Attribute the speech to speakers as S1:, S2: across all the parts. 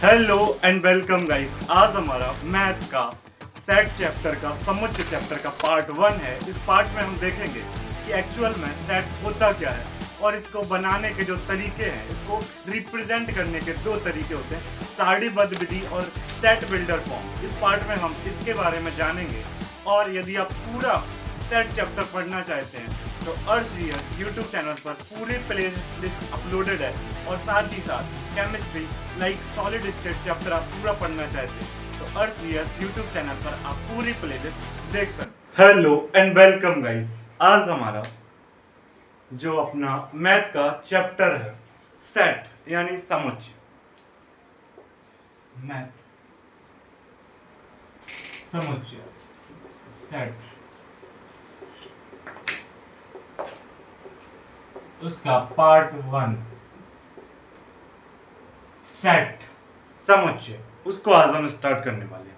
S1: Hello and welcome guys. आज हमारा math का सेट चैप्टर का समुच्चय चैप्टर का पार्ट 1 है। इस पार्ट में हम देखेंगे कि एक्चुअल में सेट होता क्या है और इसको बनाने के जो तरीके हैं, इसको रिप्रेजेंट करने के दो तरीके होते हैं, सारणीबद्ध विधि और सेट बिल्डर फॉर्म। इस पार्ट में हम इसके बारे में जानेंगे। और यदि आप पूरा सेट चैप्टर पढ़ना चाहते हैं तो अर्श यूट्यूब चैनल पर पूरे प्ले लिस्ट अपलोडेड है। और साथ ही साथ chemistry like solid state chapter आप पूरा पढ़ना चाहते हैं तो अर्श यूट्यूब चैनल पर आप पूरी प्ले लिस्ट देख सकते हैं। Hello and welcome guys. आज हमारा जो अपना मैथ का चैप्टर है सेट यानी समुच्चय, मैथ समुच्चय सेट, उसका पार्ट 1 सेट समुच्चय, उसको आज हम स्टार्ट करने वाले हैं।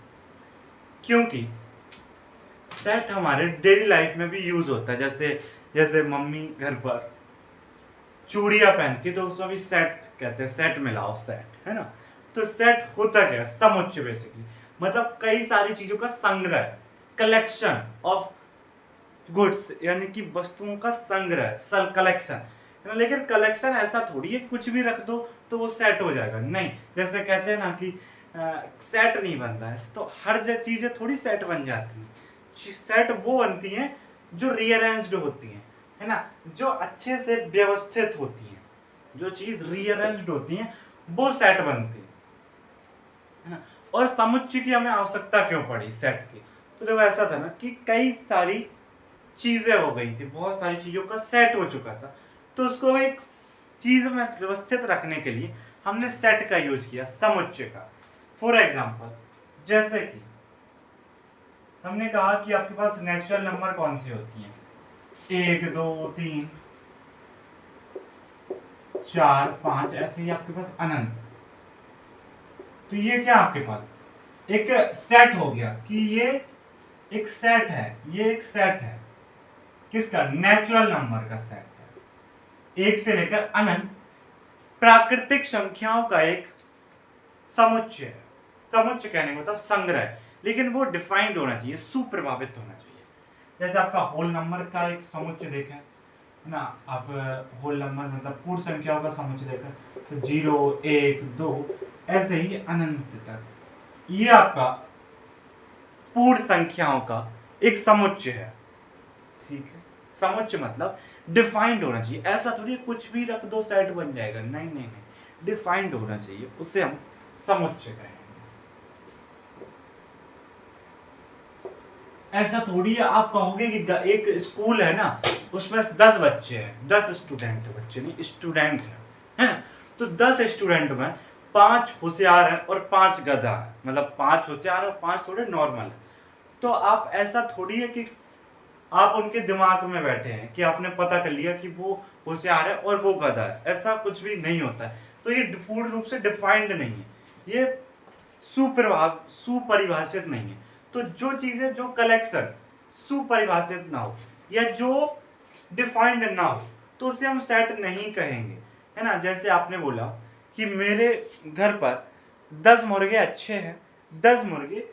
S1: क्योंकि सेट हमारे डेली लाइफ में भी यूज होता है। जैसे जैसे मम्मी घर पर चूड़ियां पहनती तो उसमें भी सेट कहते हैं, सेट मिलाओ सेट, है ना। तो सेट होता क्या है? समुच्चय बेसिकली मतलब कई सारी चीजों का संग्रह, कलेक्शन ऑफ गुड्स, यानी कि वस्तुओं का संग्रह, सल कलेक्शन। लेकिन कलेक्शन ऐसा थोड़ी है कुछ भी रख दो तो वो सेट हो जाएगा, नहीं। जैसे कहते हैं ना कि सेट नहीं बनता है, तो हर चीजें थोड़ी सेट बन जाती हैं। सेट वो बनती हैं जो रीअरेंज्ड होती हैं, है ना, जो अच्छे से व्यवस्थित होती हैं। जो चीज रीअरेंज्ड होती हैं वो सेट बनती है ना। और समुच्चय की हमें आवश्यकता क्यों पड़ी सेट की? तो जब ऐसा था ना कि कई सारी चीजें हो गई थी, बहुत सारी चीजों का सेट हो चुका था, तो उसको एक चीज में व्यवस्थित रखने के लिए हमने सेट का यूज किया, समुच्चय का। फॉर एग्जाम्पल, जैसे कि हमने कहा कि आपके पास नेचुरल नंबर कौन सी होती हैं? 1 2 3 4 5, ऐसे ही आपके पास अनंत। तो ये क्या आपके पास एक सेट हो गया कि ये एक सेट है, ये एक सेट है किसका? नेचुरल नंबर का सेट है। 1 से लेकर अनंत प्राकृतिक संख्याओं का एक समुच्चय है। समुच्चय कहने का मतलब संग्रह, लेकिन वो डिफाइंड होना चाहिए, सुप्रभावित होना चाहिए। जैसे आपका होल नंबर का एक समुच्चय देखें, है ना, आप होल नंबर मतलब पूर्ण संख्याओं का समुच्चय देखें तो 0 1 2 ऐसे ही अनंत तक, ये आपका पूर्ण संख्याओं का एक समुच्चय है। ठीक है, समुच्चय मतलब डिफाइंड होना चाहिए। ऐसा थोड़ी कुछ भी रख दो सेट बन जाएगा, नहीं नहीं नहीं, डिफाइंड होना चाहिए, उसे हम समुच्चय कहेंगे। ऐसा थोड़ी है आप कहोगे कि एक स्कूल है ना, उसमें 10 बच्चे हैं, 10 स्टूडेंट है, बच्चे नहीं स्टूडेंट है ना। तो 10 स्टूडेंट में 5 होशियार है और 5 गधा है, मतलब 5 होशियार और 5 थोड़े नॉर्मल है। तो आप ऐसा थोड़ी है कि आप उनके दिमाग में बैठे हैं कि आपने पता कर लिया कि वो होशियार है और वो गधा है, ऐसा कुछ भी नहीं होता है। तो ये पूर्ण रूप से डिफाइंड नहीं है, ये सुपरिभाषित नहीं है। तो जो चीजें, जो कलेक्शन सुपरिभाषित ना हो या जो डिफाइंड ना हो तो उसे हम सेट नहीं कहेंगे, है ना। जैसे आपने बोला कि मेरे घर पर 10 मुर्गे अच्छे हैं, 10 मुर्गे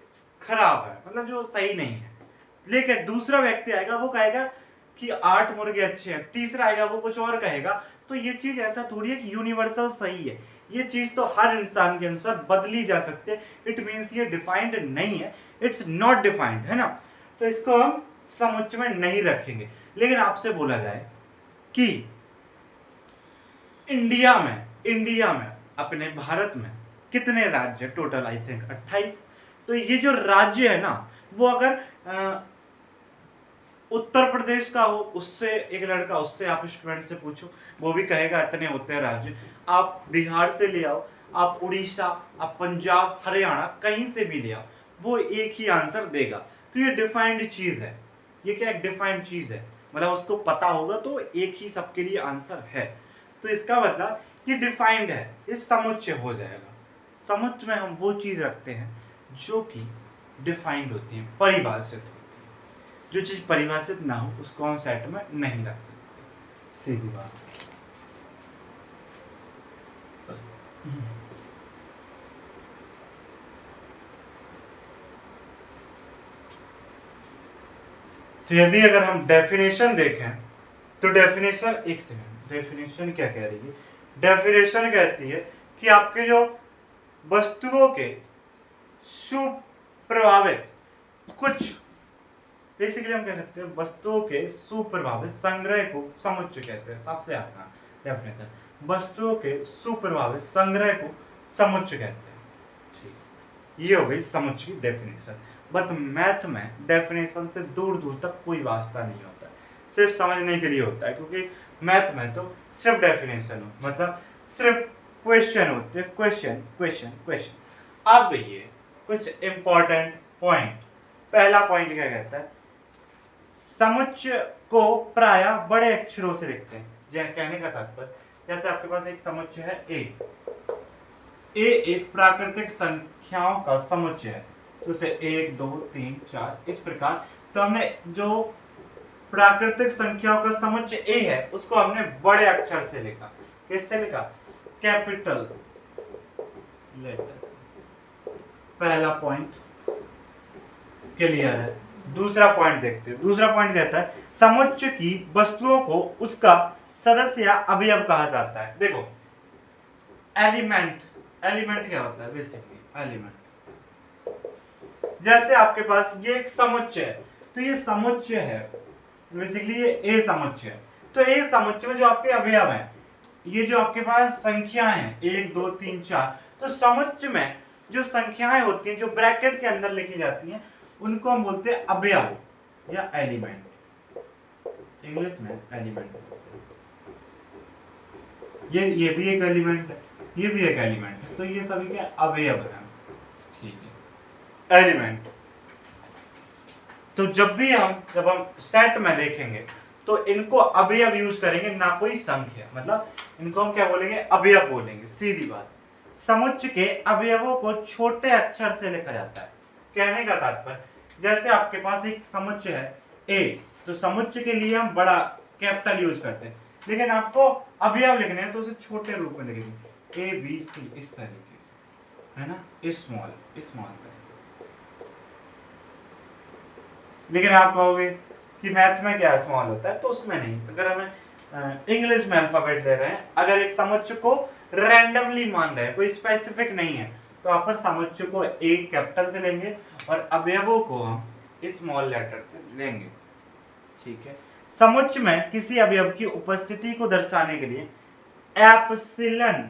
S1: खराब है, मतलब जो सही नहीं है। लेकिन दूसरा व्यक्ति आएगा, वो कहेगा कि 8 मुर्गे अच्छे हैं, तीसरा आएगा वो कुछ और कहेगा। तो ये चीज ऐसा थोड़ी है कि यूनिवर्सल सही है, ये चीज तो हर इंसान के अनुसार बदली जा सकती है। इट मीन्स ये डिफाइंड नहीं है, इट्स नॉट डिफाइंड, है ना। तो इसको हम समुच्चय में नहीं रखेंगे। लेकिन आपसे बोला जाए कि इंडिया में अपने भारत में कितने राज्य टोटल? I think 28। तो ये जो राज्य है ना, वो अगर उत्तर प्रदेश का हो, उससे एक लड़का, उससे आप स्टूडेंट से पूछो, वो भी कहेगा इतने होते हैं राज्य। आप बिहार से ले आओ, आप उड़ीसा, आप पंजाब, हरियाणा, कहीं से भी ले आओ, वो एक ही आंसर देगा। तो ये डिफाइंड चीज है। ये क्या एक डिफाइंड चीज है, मतलब उसको पता होगा तो एक ही सबके लिए आंसर है। तो इसका मतलब ये डिफाइंड है, इस समुच्चय हो जाएगा। समुच्चय में हम वो चीज रखते हैं जो कि डिफाइंड होती है, परिभाषित होती है। जो चीज परिभाषित ना हो उसको हम सेट में नहीं रख सकते, सीधी बात। तो यदि अगर हम डेफिनेशन देखें तो डेफिनेशन, एक सेकंड, डेफिनेशन क्या कह रही है? डेफिनेशन कहती है कि आपके जो वस्तुओं के सुप्रभावित कुछ, बेसिकली हम कह सकते हैं वस्तुओं के सुप्रभावित संग्रह को समुच्चय कहते हैं। सबसे आसान डेफिनेशन, वस्तुओं के सुप्रभावित संग्रह को समुच्चय कहते हैं। ठीक, ये हो गई समुच्चय की डेफिनेशन। बट मैथ में डेफिनेशन से दूर दूर तक कोई वास्ता नहीं होता है, सिर्फ समझने के लिए होता है, क्योंकि मैथ में तो सिर्फ डेफिनेशन हो, मतलब सिर्फ क्वेश्चन होते हैं, क्वेश्चन क्वेश्चन क्वेश्चन। अब ये कुछ इंपॉर्टेंट पॉइंट। पहला पॉइंट क्या कहता है? समुच्चय को प्रायः बड़े अक्षरों से लिखते हैं। कहने का तात्पर्य, जैसे आपके पास एक समुच्चय है ए एक प्राकृतिक संख्याओं का समुच्चय है, तो उसे 1 2 3 4 इस प्रकार। तो हमने जो प्राकृतिक संख्याओं का समुच्चय ए है उसको हमने बड़े अक्षर से लिखा। किससे लिखा? Capital letter. पहला पॉइंट क्लियर है। दूसरा पॉइंट देखते हैं। दूसरा पॉइंट कहता है समुच्चय की वस्तुओं को उसका सदस्य या अवयव कहा जाता है। देखो, एलिमेंट, एलिमेंट क्या होता है? बेसिकली एलिमेंट, जैसे आपके पास ये एक समुच्चय है, तो ये समुच्चय है, बेसिकली ये ए समुच्चय है। तो ए समुच्चय में जो आपके अवयव हैं, ये जो आपके पास संख्याएं हैं 1 2 3 4, तो समुच्चय में जो संख्याएं होती हैं जो ब्रैकेट के अंदर लिखी जाती हैं उनको हम बोलते हैं अवयव या एलिमेंट, इंग्लिश में एलिमेंट। ये भी एक एलिमेंट है, ये भी एक एलिमेंट है, तो ये सभी के अवयव हैं। ठीक है, एलिमेंट। तो जब हम सेट में देखेंगे तो इनको अवयव यूज करेंगे, ना कोई संख्या। मतलब इनको हम क्या बोलेंगे? अवयव बोलेंगे, सीधी बात। समुच्चय के अवयवों को छोटे अक्षर से लिखा जाता है। कहने का तात्पर्य, जैसे आपके पास एक समुच्चय है ए, तो समुच्चय के लिए हम बड़ा कैपिटल यूज करते हैं, लेकिन आपको अवयव लिखने हैं तो उसे छोटे रूप में लिखेंगे, ए बी सी, इस तरीके से, है ना, स्मॉल स्मॉल। लेकिन आप कहोगे कि मैथ में क्या स्मॉल होता है, तो उसमें नहीं। अगर हमें इंग्लिश में अल्फाबेट ले रहे हैं, अगर एक समुच्चय को रैंडमली मान रहे हैं, कोई स्पेसिफिक नहीं है, तो आप समुच्चय को एक कैपिटल से लेंगे और अवयवों को हम स्मॉल लेटर से लेंगे। ठीक है। समुच्चय में किसी अवयव की उपस्थिति को दर्शाने के लिए एप्सिलॉन,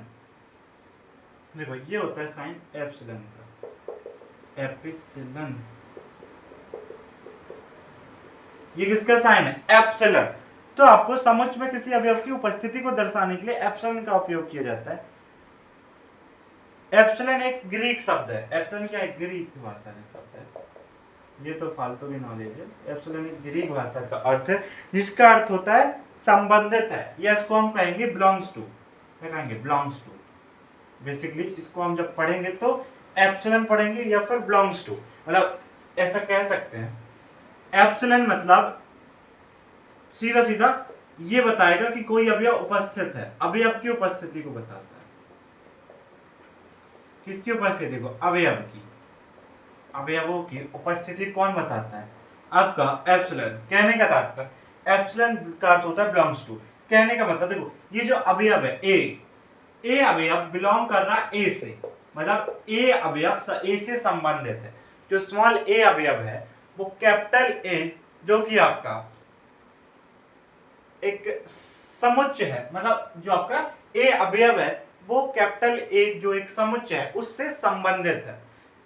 S1: देखो ये होता है साइन एप्सिलॉन का, एप्सिलॉन, ये किसका साइन है? एप्सिलॉन। तो आपको समुच्चय में किसी अवयव की उपस्थिति को दर्शाने के लिए एप्सिलॉन का उपयोग किया जाता है। एप्सिलॉन एक ग्रीक शब्द है। एप्सिलॉन क्या है? ग्रीक भाषा का शब्द है, ये तो फालतू की नॉलेज है। एप्सिलॉन एक ग्रीक भाषा का अर्थ है, जिसका अर्थ होता है संबंधित है, या इसको हम कहेंगे बिलोंग्स टू, क्या कहेंगे? Belongs to. बेसिकली इसको हम जब पढ़ेंगे तो एप्सिलॉन पढ़ेंगे या फिर बिलोंग्स टू, मतलब ऐसा कह सकते हैं। एप्सिलॉन मतलब सीधा सीधा ये बताएगा कि कोई अवयव उपस्थित है, अवयव की उपस्थिति को बताता है। किसकी उपस्थिति को? अवयव की। अवयवों की उपस्थिति कौन बताता है? आपका एप्सिलॉन। कहने का तात्पर्य, एप्सिलॉन का अर्थ होता है बिलोंग्स टू। कहने का मतलब, देखो ये जो अवयव है ए अवयव बिलोंग कर रहा है ए से, मतलब ए अवयव ए से संबंधित है। जो स्मॉल ए अवयव है वो कैपिटल ए, जो कि आपका एक समुच्चय है, मतलब जो आपका ए अवयव है वो कैपिटल ए जो एक समुच्चय है उससे संबंधित है,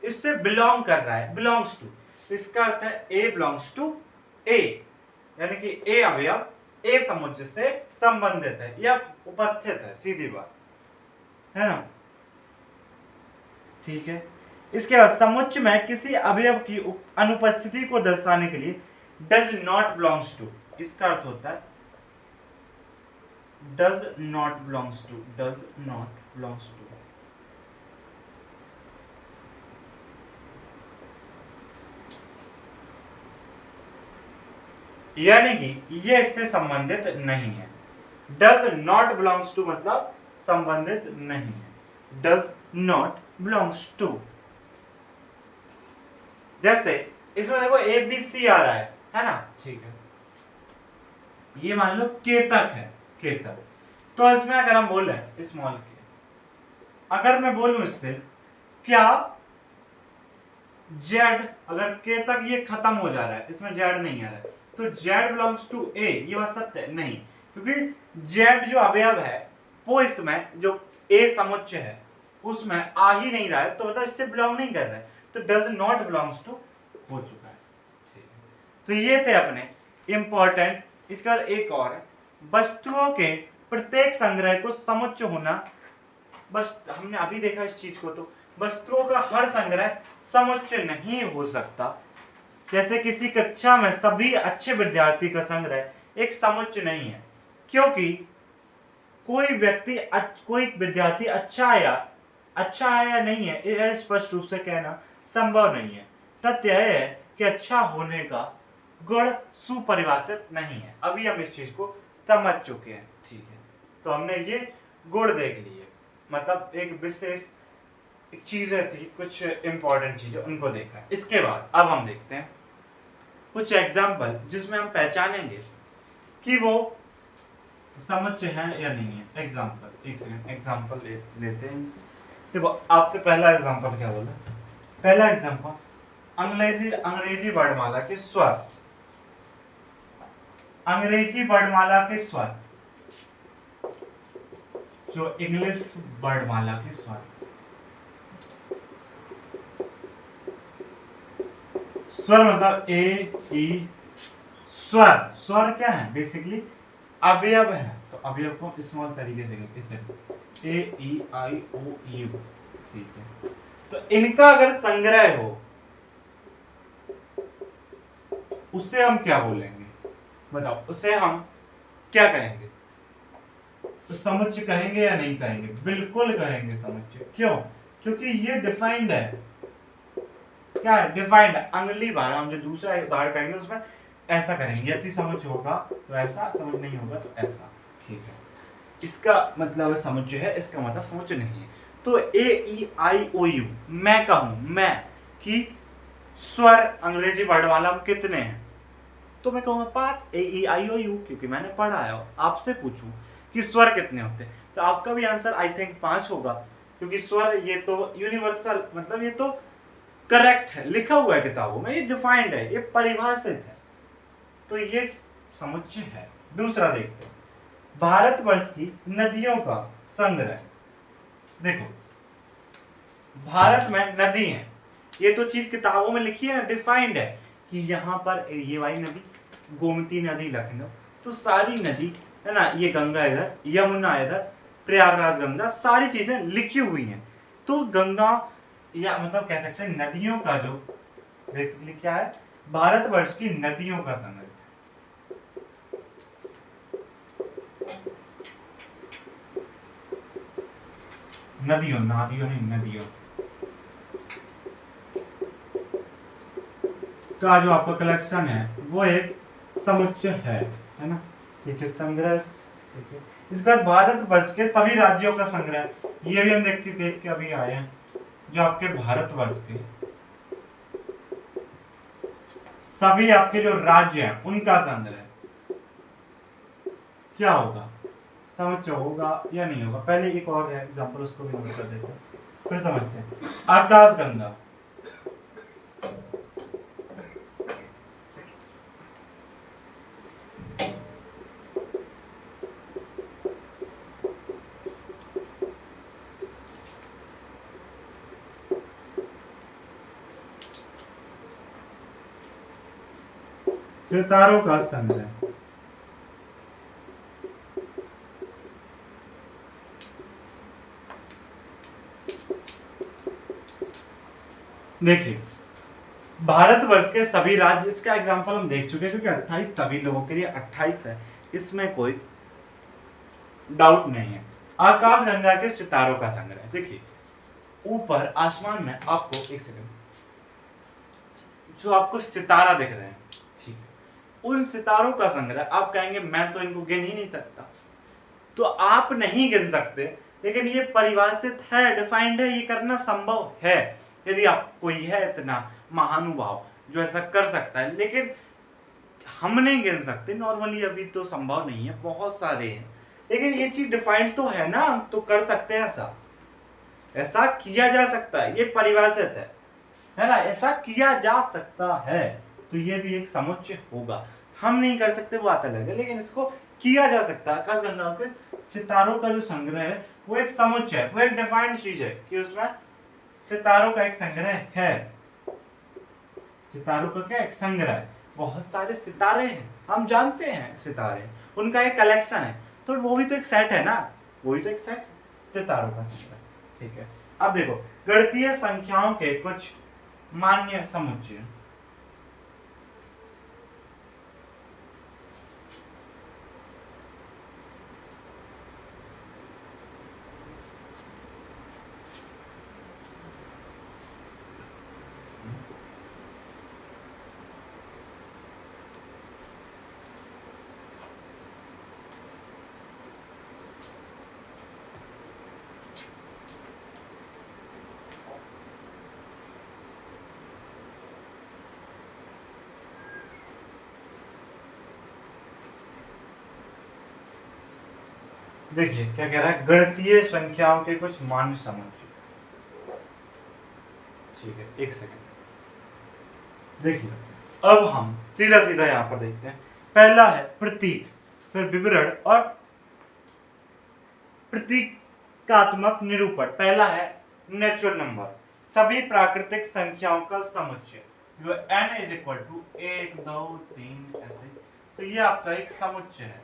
S1: इससे बिलोंग कर रहा है, बिलोंग्स टू। इसका अर्थ है ए बिलोंग्स टू ए, यानी कि ए अवयव ए समुच्चय से संबंधित है या उपस्थित है, सीधी बात है ना। ठीक है। इसके बाद समुच्चय में किसी अवयव की अनुपस्थिति को दर्शाने के लिए डज नॉट बिलोंग्स टू, इसका अर्थ होता है does not belongs to, does not belongs to। यानी कि ये इससे संबंधित नहीं है। does not belongs to मतलब संबंधित नहीं है, does not belongs to। जैसे इसमें देखो ए बी सी आ रहा है, है ना, ठीक है। ये मान लो केतक है, केतक। तो इसमें अगर हम बोले स्मॉल के, अगर मैं बोलूं इससे क्या जेड, अगर के तक ये खत्म हो जा रहा है, इसमें जेड नहीं आ रहा है, तो जेड बिलोंग्स टू ए, ये बात सत्य है? नहीं, क्योंकि जेड जो अवयव है वो इसमें जो ए समुच्चय है उसमें आ ही नहीं रहा है, तो मतलब इससे बिलोंग नहीं कर रहा है, तो डज नॉट बिलोंग्स टू हो चुका है। ठीक है, तो ये थे अपने इंपॉर्टेंट। इसका एक और है, वस्तुओं के प्रत्येक संग्रह को समुच्चय होना। बस हमने अभी देखा इस चीज को, तो वस्तुओं का हर संग्रह समुच्चय नहीं हो सकता। जैसे किसी कक्षा में सभी अच्छे विद्यार्थी का संग्रह एक समुच्चय नहीं है, क्योंकि कोई विद्यार्थी अच्छा है या नहीं है, यह स्पष्ट रूप से कहना संभव नहीं है। सत्य यह है कि अच्छा होने का गुण सुपरिभाषित नहीं है। अभी हम इस चीज को समझ चुके हैं। ठीक है, तो हमने ये गुण देख लिए, मतलब एक विशेष चीजें थी, कुछ इंपॉर्टेंट चीजें, उनको देखा। इसके बाद अब हम देखते हैं कुछ एग्जाम्पल जिसमें हम पहचानेंगे कि वो समुच्चय है या नहीं है। एग्जाम्पल, एक सेकंड, एग्जाम्पल लेते हैं इनसे। देखो आपसे पहला एग्जाम्पल क्या बोला, पहला एग्जाम्पल अंग्रेजी वर्णमाला के स्वर, अंग्रेजी वर्णमाला के स्वर, जो इंग्लिश वर्णमाला के स्वर, स्वर मतलब ए ई, स्वर, स्वर क्या है, बेसिकली अवयव है, तो अवयव को स्मॉल तरीके से लिखते हैं, ए ई आई ओ यू। ठीक है, तो इनका अगर संग्रह हो उससे हम क्या बोलेंगे, बताओ, उसे हम क्या कहेंगे? तो समुच्चय कहेंगे या नहीं कहेंगे? बिल्कुल कहेंगे समुच्चय। क्यों? क्योंकि ये डिफाइंड है। क्या है? डिफाइंड है। अगली बार हम जो दूसरा बार करेंगे उसमें ऐसा करेंगे, यदि समुच्चय होगा तो ऐसा, समुच्चय नहीं होगा तो ऐसा। ठीक है, इसका मतलब समुच्चय है, इसका मतलब समुच्चय नहीं है। तो ए ई आई ओ यू, मैं कहूं, मैं कि स्वर अंग्रेजी वर्णमाला में कितने हैं, तो मैं कहूंगा 5, ए ई आई ओ यू, क्योंकि मैंने पढ़ा है। आपसे पूछूं कि स्वर कितने होते हैं, तो आपका भी आंसर आई थिंक 5 होगा, क्योंकि स्वर ये तो यूनिवर्सल, मतलब ये तो करेक्ट है, लिखा हुआ है किताबों में, ये डिफाइंड है, ये परिभाषित है, तो ये समुच्चय है। दूसरा देखते हैं, भारतवर्ष की नदियों का संग्रह। देखो भारत में नदी है, ये तो चीज किताबों में लिखी है, डिफाइंड है कि यहाँ पर ये वाली नदी, गोमती नदी लखनऊ, तो सारी नदी है ना, ये गंगा इधर, यमुना इधर, प्रयागराज गंगा, सारी चीजें लिखी हुई हैं। तो गंगा, या मतलब कह सकते हैं नदियों का जो बेसिकली क्या है, भारतवर्ष की नदियों का संग्रह। नदियों, नादियों नहीं, नदियों का जो आपका कलेक्शन है वो एक समुच्चय है ना, ठीक है, संग्रह। ठीक है, इसके बाद भारतवर्ष के सभी राज्यों का संग्रह, ये भी हम देख के अभी आए हैं, जो आपके भारतवर्ष के सभी आपके जो राज्य हैं उनका संग्रह क्या होगा, समुच्चय होगा या नहीं होगा। पहले एक और एग्जांपल, उसको भी नोट कर देते हैं, फिर समझते हैं। आकाशगंगा, सितारों का संग्रह। देखिए भारतवर्ष के सभी राज्य, इसका एग्जांपल हम देख चुके हैं, क्योंकि 28 सभी लोगों के लिए 28 है, इसमें कोई डाउट नहीं है। आकाशगंगा के सितारों का संग्रह, देखिए ऊपर आसमान में आपको, एक सेकंड, जो आपको सितारा दिख रहे हैं, ठीक है, उन सितारों का संग्रह आप कहेंगे मैं तो इनको गिन ही नहीं सकता, तो आप नहीं गिन सकते, लेकिन ये परिभाषित है, डिफाइंड है, ये करना संभव है यदि आप कोई है इतना महानुभाव जो ऐसा कर सकता है। लेकिन हम नहीं गिन सकते नॉर्मली, अभी तो संभव नहीं है, बहुत सारे हैं, लेकिन ये चीज डिफाइंड तो है ना, हम तो कर सकते हैं ऐसा, ऐसा किया जा सकता है, ये परिभाषित है ना, ऐसा किया जा सकता है, तो ये भी एक समुच्चय होगा। हम नहीं कर सकते वो आता अलग है, लेकिन इसको किया जा सकता है। आकाशगंगाओं के सितारों का जो संग्रह है वो एक समुच्चय है, वो एक डिफाइंड चीज है कि उसमें सितारों का एक संग्रह है। सितारों का क्या एक संग्रह है, बहुत सारे सितारे हैं, हम जानते हैं सितारे, उनका एक कलेक्शन है, तो वो भी तो एक सेट है ना, वो भी तो एक सेट सितारों का संग्रह। ठीक है, अब देखो गणितीय संख्याओं के कुछ मान्य समुच्चय। देखिए क्या कह रहा है, गणितीय संख्याओं के कुछ मान्य समुच्चय। ठीक है, एक सेकंड, देखिए अब हम सीधा सीधा यहां पर देखते हैं। पहला है प्रतीक, फिर विवरण और प्रतीकात्मक निरूपण। पहला है नेचुरल नंबर, सभी प्राकृतिक संख्याओं का समुच्चय, जो n इज इक्वल टू 1 2 3 ऐसे, तो ये आपका एक समुच्चय है,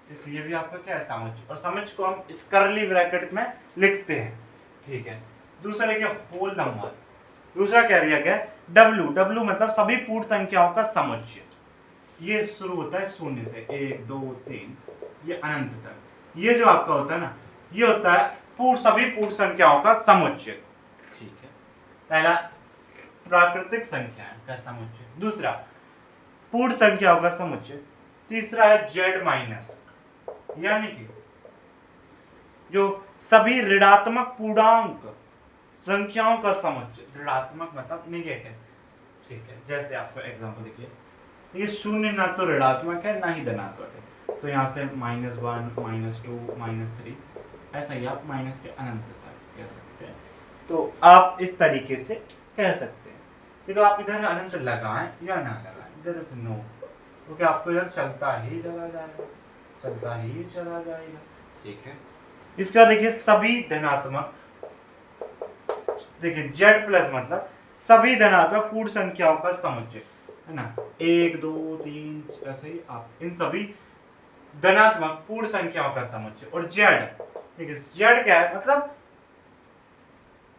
S1: इसलिए भी आपका क्या है समुच्चय, और समुच्चय को हम इस करली ब्रैकेट में लिखते हैं। ठीक है, दूसरा देखिए होल नंबर, दूसरा क्या दिया गया w, w मतलब सभी पूर्ण संख्याओं का समुच्चय, ये शुरू होता है शून्य से 1 2 3 ये अनंत तक, ये जो आपका होता है ना ये होता है सभी पूर्ण संख्याओं का समुच्चय। ठीक है, पहला प्राकृतिक संख्या का समुच्चय, दूसरा पूर्ण संख्याओं का समुच्चय, तीसरा है z माइनस, यानी कि जो सभी ऋणात्मक पूर्णांक संख्याओं का समुच्चय, ऋणात्मक मतलब निगेटिव। ठीक है, जैसे आपको एग्जांपल देखिए, ये शून्य ना तो ऋणात्मक है ना ही धनात्मक है, तो यहाँ से -1 -2 -3 ऐसा ही आप माइनस के अनंत तक कह सकते हैं, तो आप इस तरीके से कह सकते हैं। देखो आप इधर अनंत लगाएं या ना लगाएं, इधर इज नो, क्योंकि आपको इधर चलता ही चला जाएगा, चलता ही चला जाएगा। ठीक है, इसका देखिए सभी धनात्मक, देखिए z प्लस मतलब सभी धनात्मक पूर्ण संख्याओं का समुच्चय है ना, 1 2 3 ऐसे ही आप इन सभी धनात्मक पूर्ण संख्याओं का समुच्चय, और z, ठीक है z क्या है मतलब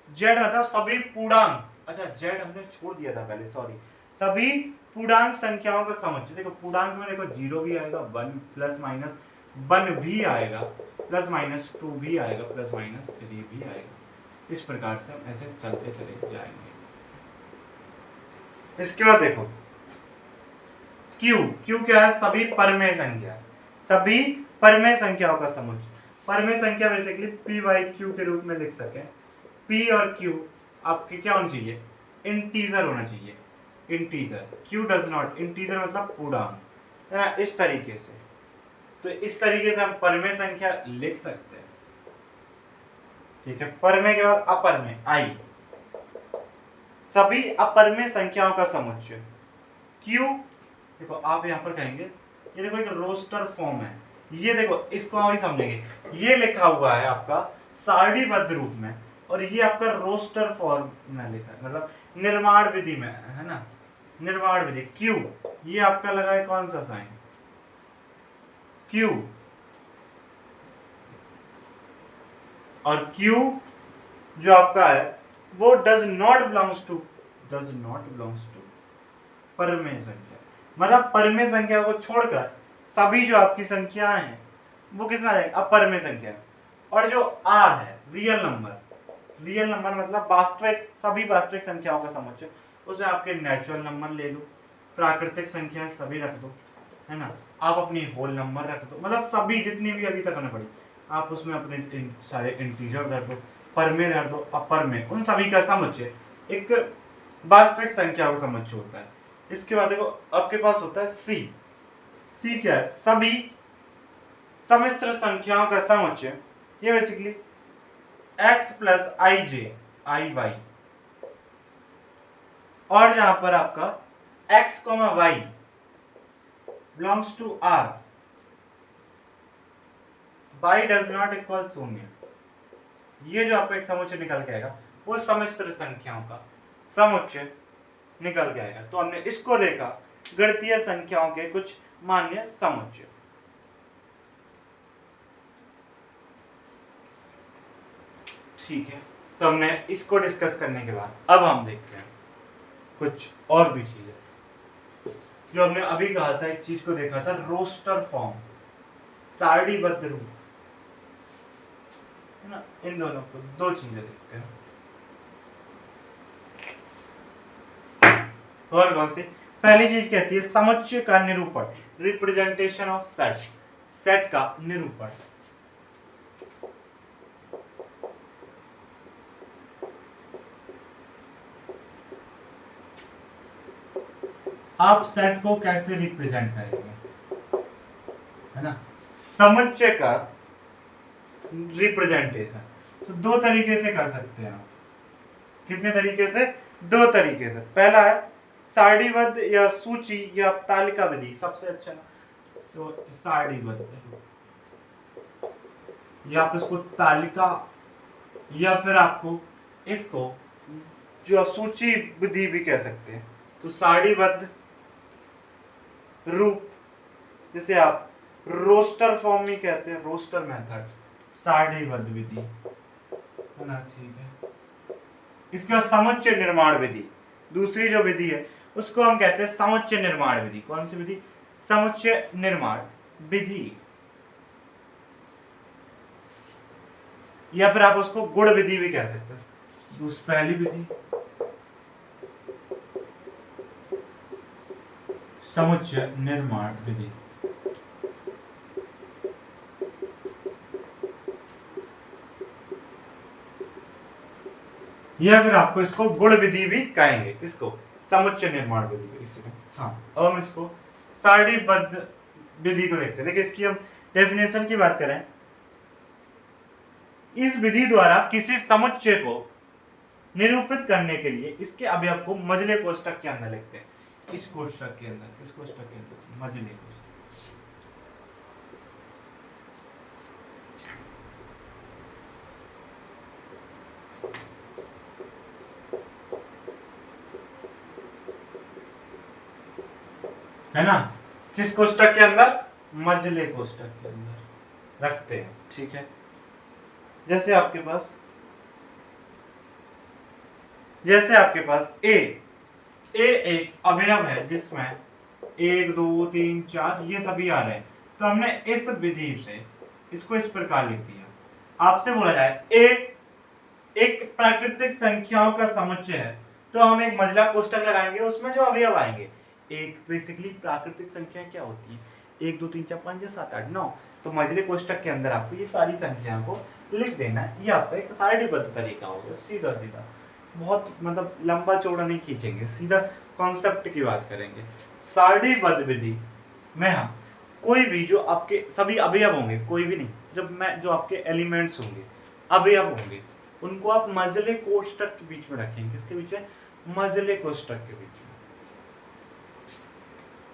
S1: z मतलब सभी पूर्णांक, अच्छा z हमने छोड़ दिया था पहले, सॉरी, सभी पूर्णांक संख्याओं का समुच्चय। देखो पूर्णांक में देखो 0 भी आएगा, 1 प्लस माइनस 1 भी आएगा, प्लस माइनस 2 भी आएगा, प्लस माइनस 3 भी आएगा, इस प्रकार से हम ऐसे चलते चले जाएंगे। इसके बाद देखो q क्या है, सभी परमेय संख्या, सभी परमेय संख्याओं का समुच्चय। परमेय संख्या बेसिकली p बाई q के रूप में लिख सके, p और q आपके क्या होना चाहिए, इंटीजर होना चाहिए, integer, q does not, integer मतलब पूर्णांक है ना, इस तरीके से, तो इस तरीके से हम परमेय संख्या लिख सकते हैं। ठीक है, परमेय के बाद अपरमेय i, सभी अपरमेय संख्याओं का समुच्चय q, देखो आप यहाँ पर कहेंगे, ये देखो एक रोस्टर फॉर्म है, ये देखो इसको हम ही समझेंगे, ये लिखा हुआ है आपका सारणीबद्ध रूप में, और ये आपका रोस्टर फॉर्म में लिखा है, मतलब निर्माण विधि में है ना, निर्माण विधि q, ये आपका लगा है कौन सा साइन q, और q जो आपका है वो डज नॉट बिलोंग्स टू परमेय संख्या, मतलब परमेय संख्या को छोड़कर सभी जो आपकी संख्याएं हैं वो किस में आ जाएगी, अपरमेय संख्या। और जो r है रियल नंबर मतलब वास्तविक, सभी वास्तविक संख्याओं का समुच्चय, उसमें आपके नेचुरल नंबर ले लो, प्राकृतिक संख्याएं सभी रख दो है ना, आप अपनी होल नंबर रख दो, मतलब सभी जितनी भी अभी तक होने पड़ी आप उसमें अपने सारे इंटीजर रख दो, परमेय रख दो, अपरमेय, उन सभी का समुच्चय एक वास्तविक संख्या का समुच्चय होता है। इसके बाद देखो आपके पास होता है सी। सी क्या है? सभी सम्मिश्र संख्याओं का समुच्चय। ये basically x plus I J I Y, और जहां पर आपका x comma Y belongs to r, y does not equal शून्य। ये जो आपका एक समुच्चय निकल के आएगा वो सम्मिश्र संख्याओं का समुच्चय निकल के आएगा। तो हमने इसको देखा, गणितीय संख्याओं के कुछ मान्य समुच्चय। ठीक है, तो हमने इसको डिस्कस करने के बाद अब हम देखते हैं कुछ और भी चीजें जो हमने अभी कहा था। एक चीज को देखा था, रोस्टर फॉर्म, सारणीबद्ध रूप, है ना। इन दोनों को दो चीजें देखते हैं। और कौन सी? पहली चीज कहती है समुच्चय का निरूपण, रिप्रेजेंटेशन ऑफ सेट, सेट का निरूपण। आप सेट को कैसे रिप्रेजेंट करेंगे, है ना। समुच्चय का रिप्रेजेंटेशन तो दो तरीके से कर सकते हैं आप। कितने तरीके से? दो तरीके से। पहला है सारणीबद्ध या सूची या तालिका विधि, सबसे अच्छा तो सारणीबद्ध, या आप इसको तालिका, या फिर आपको इसको जो सूची विधि भी कह सकते हैं। तो सारणीबद्ध रूप जिसे आप रोस्टर फॉर्म में कहते हैं, रोस्टर मेथड, सारणीबद्ध विधि, है ना। ठीक है, इसके बाद समुच्चय निर्माण विधि, दूसरी जो विधि है उसको हम कहते हैं समुच्चय निर्माण विधि। कौन सी विधि? समुच्चय निर्माण विधि, या फिर आप उसको गुण विधि भी कह सकते हैं। पहली विधि समुच्चय निर्माण विधि, या फिर आपको इसको गुण विधि भी कहेंगे। किसको? समुच्चय निर्माण विधि। हाँ, अब हम इसको सारणीबद्ध विधि को देखते हैं। देखिए इसकी हम डेफिनेशन की बात करें, इस विधि द्वारा किसी समुच्चय को निरूपित करने के लिए इसके अवयव को मझले कोष्ठक के अंदर लिखते हैं। इस कोष्ठक के अंदर, इस कोष्ठक के अंदर मझले कोष्ठक। है ना, किस कोष्ठक के अंदर? मझले कोष्ठक के अंदर रखते हैं। ठीक है, जैसे आपके पास ए एक अवयव है जिसमें 1 2 3 4 ये सभी आ रहे हैं। तो हमने इस विधि से इसको इस प्रकार लिख दिया। आपसे बोला जाए ए एक प्राकृतिक संख्याओं का समुच्चय है, तो हम एक मझला कोष्ठक लगाएंगे, उसमें जो अवयव आएंगे। एक बेसिकली प्राकृतिक संख्या क्या होती है? 1 2 3 4 5 6 7 8 9। तो मझले कोष्ठक के अंदर आपको ये सारी संख्याओं को लिख देना है। ये आपका एक सारणीबद्ध तरीका होगा, सीधा सीधा, बहुत मतलब लंबा चौड़ा नहीं खींचेंगे, सीधा कॉन्सेप्ट की बात करेंगे। सारणीबद्ध विधि में हम कोई भी जो आपके सभी अवयव होंगे, कोई भी नहीं, सिर्फ मैं जो आपके एलिमेंट्स होंगे, अवयव होंगे, उनको आप मझले कोष्ठक के बीच में रखेंगे। किसके बीच में? मझले कोष्ठक के बीच में।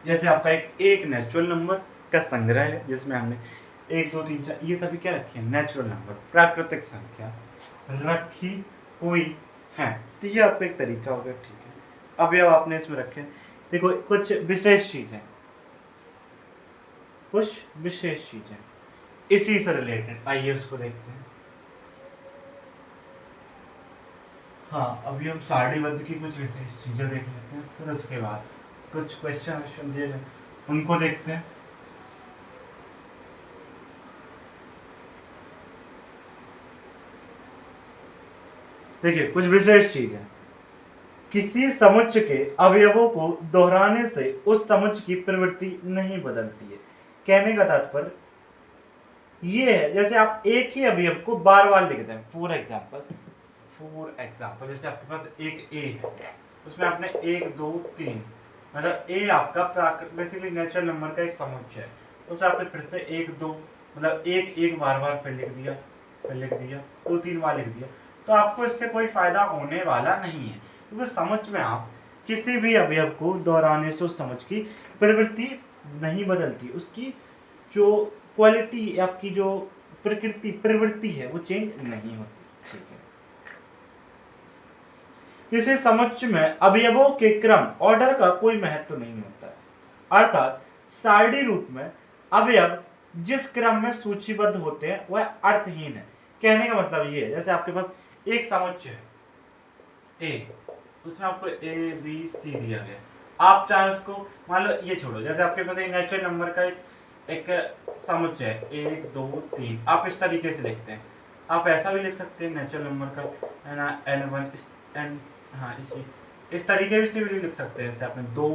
S1: जैसे आपका एक नेचुरल नंबर का संग्रह है जिसमें हमने 1 2 3 4 ये सभी क्या रखे हैं? नेचुरल नंबर, प्राकृतिक संख्या रखी हुई है। तो ये आपका एक तरीका हो गया। ठीक है, अवयव आपने इसमें रखे। देखो कुछ विशेष चीजें इसी से रिलेटेड, आइए उसको देखते हैं। हाँ, अभी हम सारणीबद्ध की कुछ विशेष चीजें देख लेते हैं, फिर उसके बाद कुछ क्वेश्चन दिए गए उनको देखते हैं। देखिए कुछ विशेष चीज है। किसी समुच्चय के अवयवों को दोहराने से उस समुच्चय की प्रवृत्ति नहीं बदलती है। कहने का तात्पर्य ये है, जैसे आप एक ही अवयव को बार बार लिखते हैं। फॉर एग्जाम्पल जैसे आपके पास एक ए है, उसमें आपने 1 2 3 मतलब ए आपका बेसिकली नेचुरल नंबर का एक समुच्चय है। उसे आपने फिर से एक दो मतलब एक एक बार बार फिर लिख दिया, दो तीन बार लिख दिया, तो आपको इससे कोई फायदा होने वाला नहीं है, क्योंकि समुच्चय में आप किसी भी अवयव को दोहराने से उस समुच्चय की प्रवृत्ति नहीं बदलती, उसकी जो क्वालिटी, आपकी जो प्रवृत्ति है वो चेंज नहीं होती। ठीक है, किसी समुच्चय में अवयवों के क्रम ऑर्डर का कोई महत्व नहीं होता है, अर्थात सारणी रूप में अवयव जिस क्रम में सूचीबद्ध होते हैं वह अर्थहीन है। कहने का मतलब ये है, जैसे आपके पास एक समुच्चय है ए, उसमें आपको ए बी सी दिया गया, आप चाहे उसको मान लो ये छोड़ो, जैसे आपके पास एक नेचुरल नंबर का एक समुच्चय है 1 2 3, आप इस तरीके से लिखते हैं। आप ऐसा भी लिख सकते हैं नेचुरल नंबर का है ना n1 n, हाँ इस तरीके से भी लिख सकते हैं, जैसे आपने 2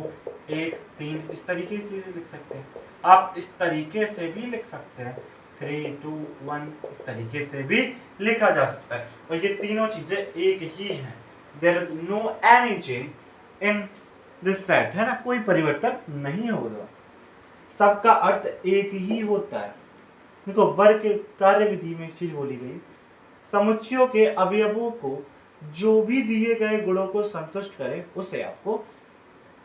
S1: 1 3 इस तरीके से भी लिख सकते हैं, आप इस तरीके से भी लिख सकते हैं, 3 2 1 इस तरीके से भी लिखा जा सकता है। और ये तीनों चीजें एक ही हैं, there is no any change in this set, है ना, कोई परिवर्तन नहीं होगा, सबका अर्थ एक ही होता है। देखो वर्ग कार्य विधि में एक चीज बोली गई, समुच्चयों के अवयवों को जो भी दिए गए गुणों को संतुष्ट करे उसे आपको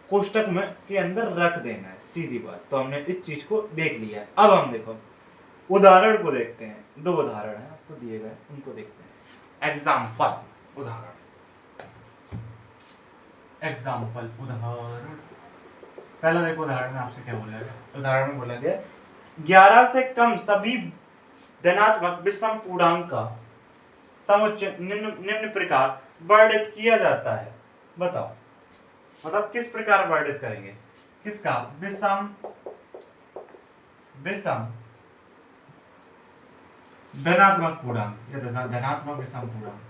S1: कोष्टक में के अंदर रख देना है, सीधी बात। तो हमने इस चीज को देख लिया है। अब हम देखो उदाहरण को देखते हैं, दो उदाहरण है आपको दिए गए, उनको देखते हैं। एग्जाम्पल उदाहरण, पहला देखो उदाहरण में आपसे क्या बोला गया, उदाहरण में बोला गया 11 से कम सभी धनात्मक विषम पूर्णांक का समुच्चय निम्न प्रकार वर्णित किया जाता है। बताओ, मतलब किस प्रकार वर्णित करेंगे, किसका, विषम धनात्मक पूर्णांक, ये धनात्मक विषम पूर्णांक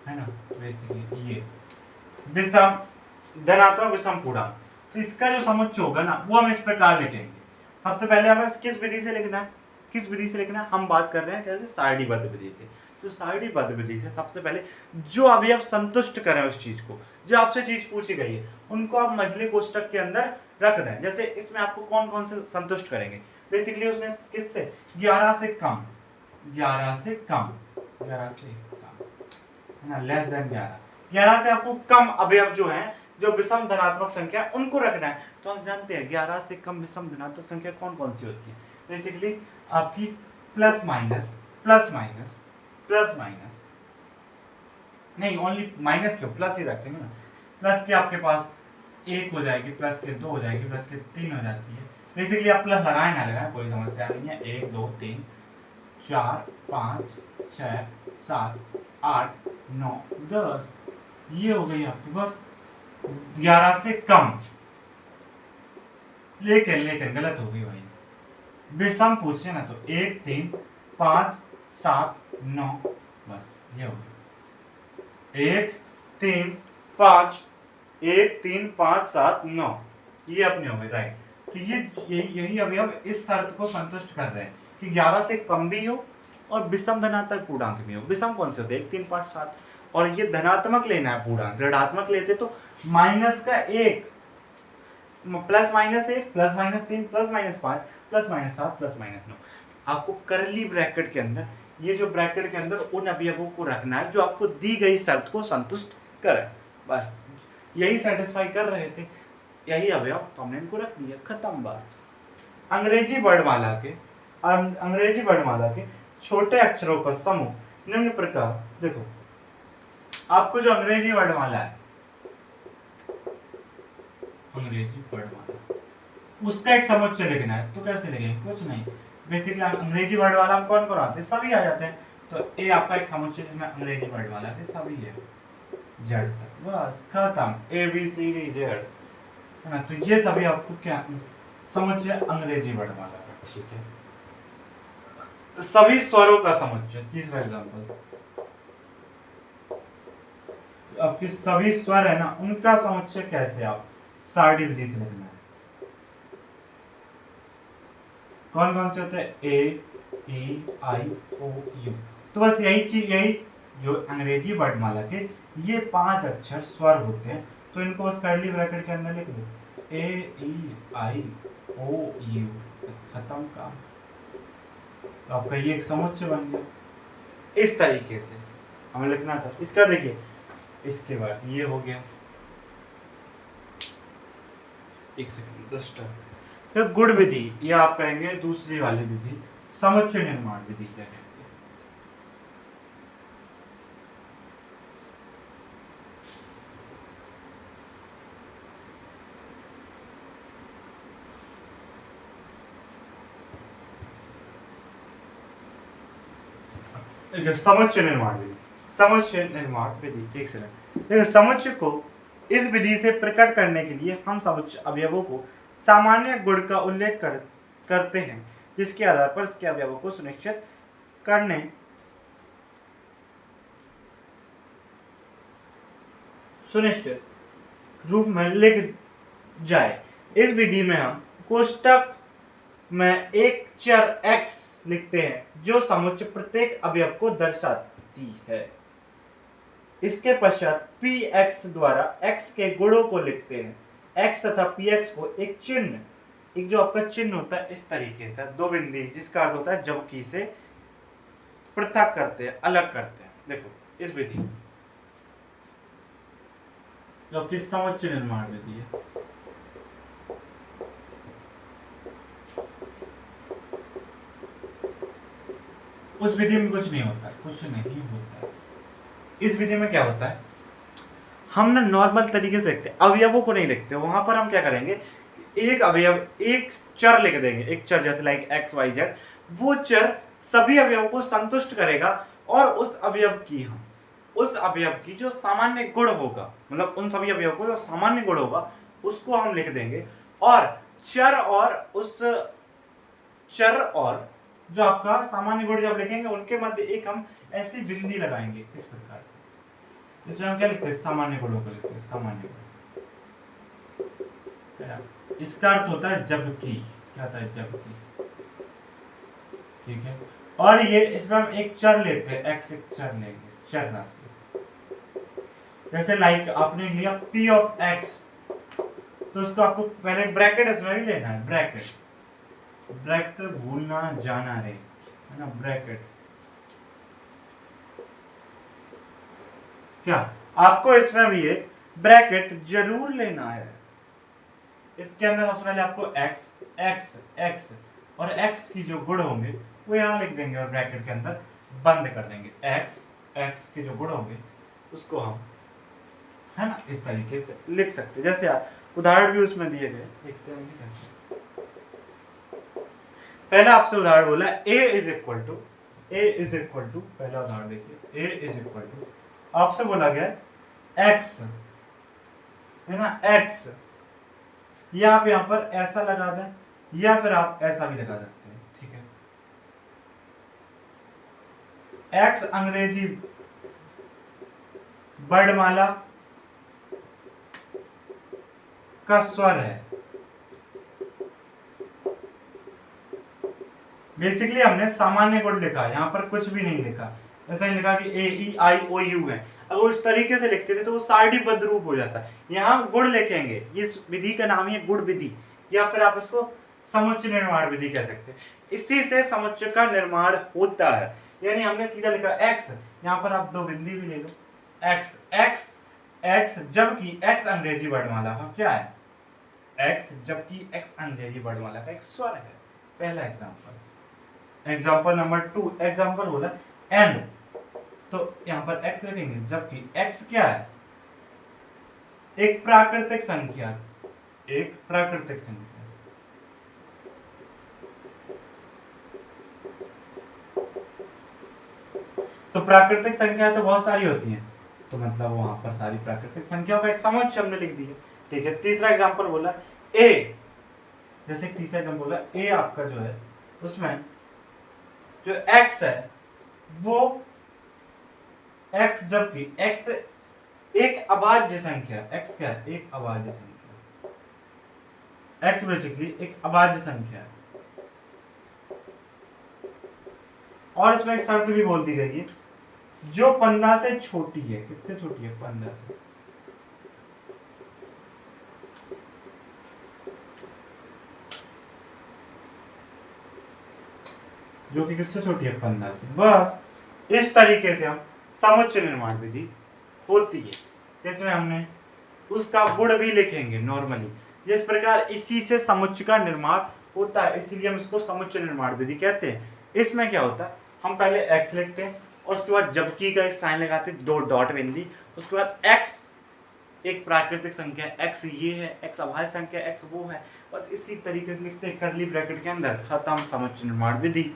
S1: है ना, बेसिकली ये विषम धनात्मक विषम पूर्णांक। तो इसका जो समुच्चय होगा ना वो हम इस प्रकार लिखेंगे। सबसे पहले हमें किस विधि से लिखना है, हम बात कर रहे हैं कैसे, सारणीबद्ध विधि से। तो सारणीबद्ध विधि से सबसे पहले जो अवयव संतुष्ट करें उस चीज को, जो आपसे चीज पूछी गई है उनको आप मझले कोष्टक के अंदर रख दें। जैसे इसमें आपको कौन कौन से संतुष्ट करेंगे, बेसिकली उसने किससे, 11 से कम है ना, लेस देन 11 से आपको कम अवयव जो है, जो विषम धनात्मक संख्या उनको रखना है। तो हम जानते हैं 11 से कम विषम धनात्मक संख्या कौन कौन सी होती है, बेसिकली आपकी प्लस माइनस नहीं, ओनली माइनस क्यों, प्लस ही रखेंगे ना। प्लस के आपके पास 1 हो जाएगी, प्लस के 2 हो जाएगी, प्लस के 3 हो जाती है। बेसिकली आप प्लस लगाए ना लगाए कोई समस्या नहीं है। 1 2 3 4 5 6 7 8 9 10, ये हो गई आपके पास 11 से कम। लेकिन गलत हो गई भाई, विषम पूछे ना तो 1 3 5 7 9, बस ये हो गया 1 3 5 7 9, ये अपने हो गए, राइट। तो यही अवयव इस शर्त को संतुष्ट कर रहे हैं कि 11 से कम भी हो और विषम धनात्मक पूर्णांक भी हो। विषम कौन से होते हैं, 1 3 5 7, और ये धनात्मक लेना है पूर्णांक। ऋणात्मक लेते तो माइनस का 1 plus minus 1 plus minus 3 plus minus 5 plus minus 7 plus minus 9। आपको करली ब्रैकेट के अंदर, ये जो ब्रैकेट के अंदर उन अवयवों को रखना है जो आपको दी गई शर्त को संतुष्ट करे, बस यही सेटिस्फाई कर रहे थे, यही अवयव, तो हमने इनको रख दिया, खत्म बात। अंग्रेजी वर्णमाला के छोटे अक्षरों का समूह निम्न प्रकार, देखो आपको जो अंग्रेजी वर्णमाला है, उसका एक समुच्चय लिखना है। तो कैसे लिखेंगे, कुछ नहीं, बेसिकली अंग्रेजी वर्णमाला हम कौन आते हैं, सभी आ जाते हैं। तो ए आपका एक समुच्चय जिसमें अंग्रेजी वर्णमाला के सभी है, जेड तक, बस खत्म, A B C D Z, है ना। तो ये सभी आपको क्या समुच्चय अंग्रेजी वर्णमाला का, ठीक है। सभी स्वरों का समुच्चय, तीसरा एग्जांपल, आपके सभी स्वर है ना, उनका समुच्चय कैसे आप सारणी विधि से लिखना है। कौन कौन से होते हैं, ए ई आई ओ यू। तो बस यही चीज, यही जो अंग्रेजी वर्णमाला के ये 5 अक्षर स्वर होते हैं, तो इनको उस कर्ली ब्रैकेट के अंदर लिख दो, ए ई आई ओ यू, खत्म काम। तो आपका ये एक समुच्चय बन गया। इस तरीके से हमें लिखना था। इसका देखिए, इसके बाद ये हो गया, एक सेकंड दोस्तों, तो गुण विधि, ये आप कहेंगे दूसरी वाली विधि, समुच्चय निर्माण विधि क्या कहते हैं। समुच्चय निर्माण विधि, समुच्चय निर्माण विधि, एक सेकंड। समुच्चय को इस विधि से प्रकट करने के लिए हम समुच्चय अवयवों को सामान्य गुण का उल्लेख करते हैं, जिसके आधार पर इसके अवयवों को सुनिश्चित करने सुनिश्चित रूप में लिख जाए। इस विधि में हम कोष्टक में एक चर x लिखते हैं जो समुच्चय प्रत्येक अवयव को दर्शाती है। इसके पश्चात px द्वारा x के गुणों को लिखते हैं। x तथा px को एक चिन्ह, एक जो आपका चिन्ह होता है इस तरीके का, दो बिंदी, जिसका अर्थ होता है जबकि से पृथक करते हैं, अलग करते हैं। देखो इस विधि जो कि समुच्चय निर्माण विधि है, उस विधि में कुछ नहीं होता, कुछ नहीं होता। इस विधि में क्या होता है, हम ना नॉर्मल तरीके से लिखते हैं, अवयवों को नहीं लिखते। वहां पर हम क्या करेंगे, एक अवयव, एक चर लिख देंगे, एक चर जैसे लाइक एक्स वाई जेड, वो चर सभी अवयवों को संतुष्ट करेगा और उस अवयव की जो सामान्य गुण होगा, मतलब उन सभी अवयवों को जो सामान्य गुण होगा उसको हम लिख देंगे। और चर और जो आपका सामान्य गुण जब लिखेंगे उनके मध्य एक हम ऐसी बिंदी लगाएंगे इस प्रकार से। इसमें हम क्या लिखते हैं, सामान्य गुणों को लिखते हैं, सामान्य गुण। इसका अर्थ होता है जबकि, क्या होता है, जबकि, ठीक है। और ये इसमें हम एक चर लेते हैं, एक्स, एक चर लेंगे, चर राशि। जैसे लाइक आपने लिया p ऑफ x, तो उसको आपको पहले ब्रैकेट इसमें भी लेना है, ब्रैकेट भूलना जाना रे, है ना, ब्रैकेट। क्या आपको इसमें भी एक ब्रैकेट जरूर लेना है। इसके अंदर सबसे पहले आपको x और x की जो गुण होंगे वो यहाँ लिख देंगे और ब्रैकेट के अंदर बंद कर देंगे। x के जो गुण होंगे उसको हम, है ना, इस तरीके से लिख सकते हैं। जैसे आप उदाहरण भी उसमें दिए गए, देखते हैं कैसे। पहला आपसे उदाहरण बोला a इज इक्वल टू, पहला उदाहरण देखिए, a इज इक्वल टू, आपसे बोला गया x, है ना, x, या आप यहाँ पर ऐसा लगा दें या फिर आप ऐसा भी लगा सकते हैं, ठीक है। x अंग्रेजी वर्णमाला का स्वर है। बेसिकली हमने सामान्य गुण लिखा, यहाँ पर कुछ भी नहीं लिखा, ऐसा नहीं लिखा कि ए ई आई ओ यू है। अगर उस तरीके से लिखते थे तो वो सारणीबद्ध रूप हो जाता है। यहाँ गुण लिखेंगे, इस विधि का नाम है गुण विधि, या फिर आप इसको समुच्चय निर्माण विधि कह सकते हैं। इसी से समुच्चय का निर्माण होता है। यानी हमने सीधा लिखा x, यहाँ पर आप दो बिंदी भी ले लो, x जबकि x अंग्रेजी वर्णमाला का क्या है, x जबकि x अंग्रेजी वर्णमाला का एक स्वर है। पहला एग्जांपल नंबर 2, एग्जांपल बोला n, तो यहाँ पर x लिखेंगे जबकि x क्या है, एक प्राकृतिक संख्या, तो प्राकृतिक संख्या तो बहुत सारी होती हैं, तो मतलब वहां पर सारी प्राकृतिक संख्याओं का एक समुच्चय हमने लिख दिया, ठीक है। तीसरा एग्जांपल बोला a, जैसे तीसरा एग्जांपल बोला a आपका जो है उसमें जो x है वो x, जबकि x एक अभाज्य संख्या, x क्या है, एक अभाज्य संख्या, x बेसिकली एक अभाज्य संख्या है। और इसमें एक शर्त भी बोल दी गई है, जो 15 से छोटी है, किससे छोटी है, 15 से, जो कि किससे छोटी है 15 से। बस इस तरीके से हम समुच्चय निर्माण विधि होती है, जिसमें हमने उसका गुण भी लिखेंगे नॉर्मली। जिस प्रकार इसी से समुच्चय का निर्माण होता है, इसलिए हम इसको समुच्चय निर्माण विधि कहते हैं। इसमें क्या होता है, हम पहले x लिखते हैं और उसके बाद जबकि का एक साइन लगाते हैं, 2 डॉट बिंदी, उसके बाद x एक प्राकृतिक संख्या है, x ये है, x अभाज्य संख्या x वो है, बस इसी तरीके से लिखते हैं कर्ली ब्रैकेट के अंदर, खत्म समुच्चय निर्माण विधि।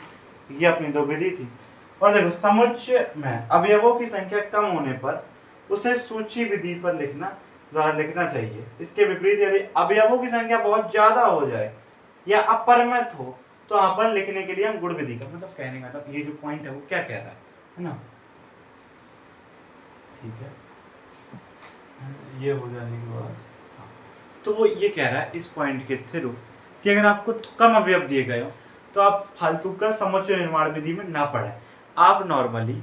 S1: ये अपनी 2 विधि थी। और देखो समुच्चय में अवयवों की संख्या कम होने पर उसे सूची विधि पर द्वारा लिखना चाहिए। इसके विपरीत यदि अवयवों की संख्या बहुत ज्यादा हो जाए या अपरिमित हो तो यहाँ पर लिखने के लिए हम गुण विधि का, मतलब कहने का मतलब ये जो पॉइंट है वो क्या कह रहा है ना। ठीक है, ये हो जाने के बाद तो वो ये कह रहा है इस पॉइंट के थ्रू कि अगर आपको कम अवयव दिए गए हो तो आप फालतू का समुच्चय निर्माण विधि में ना पढ़ें। आप नॉर्मली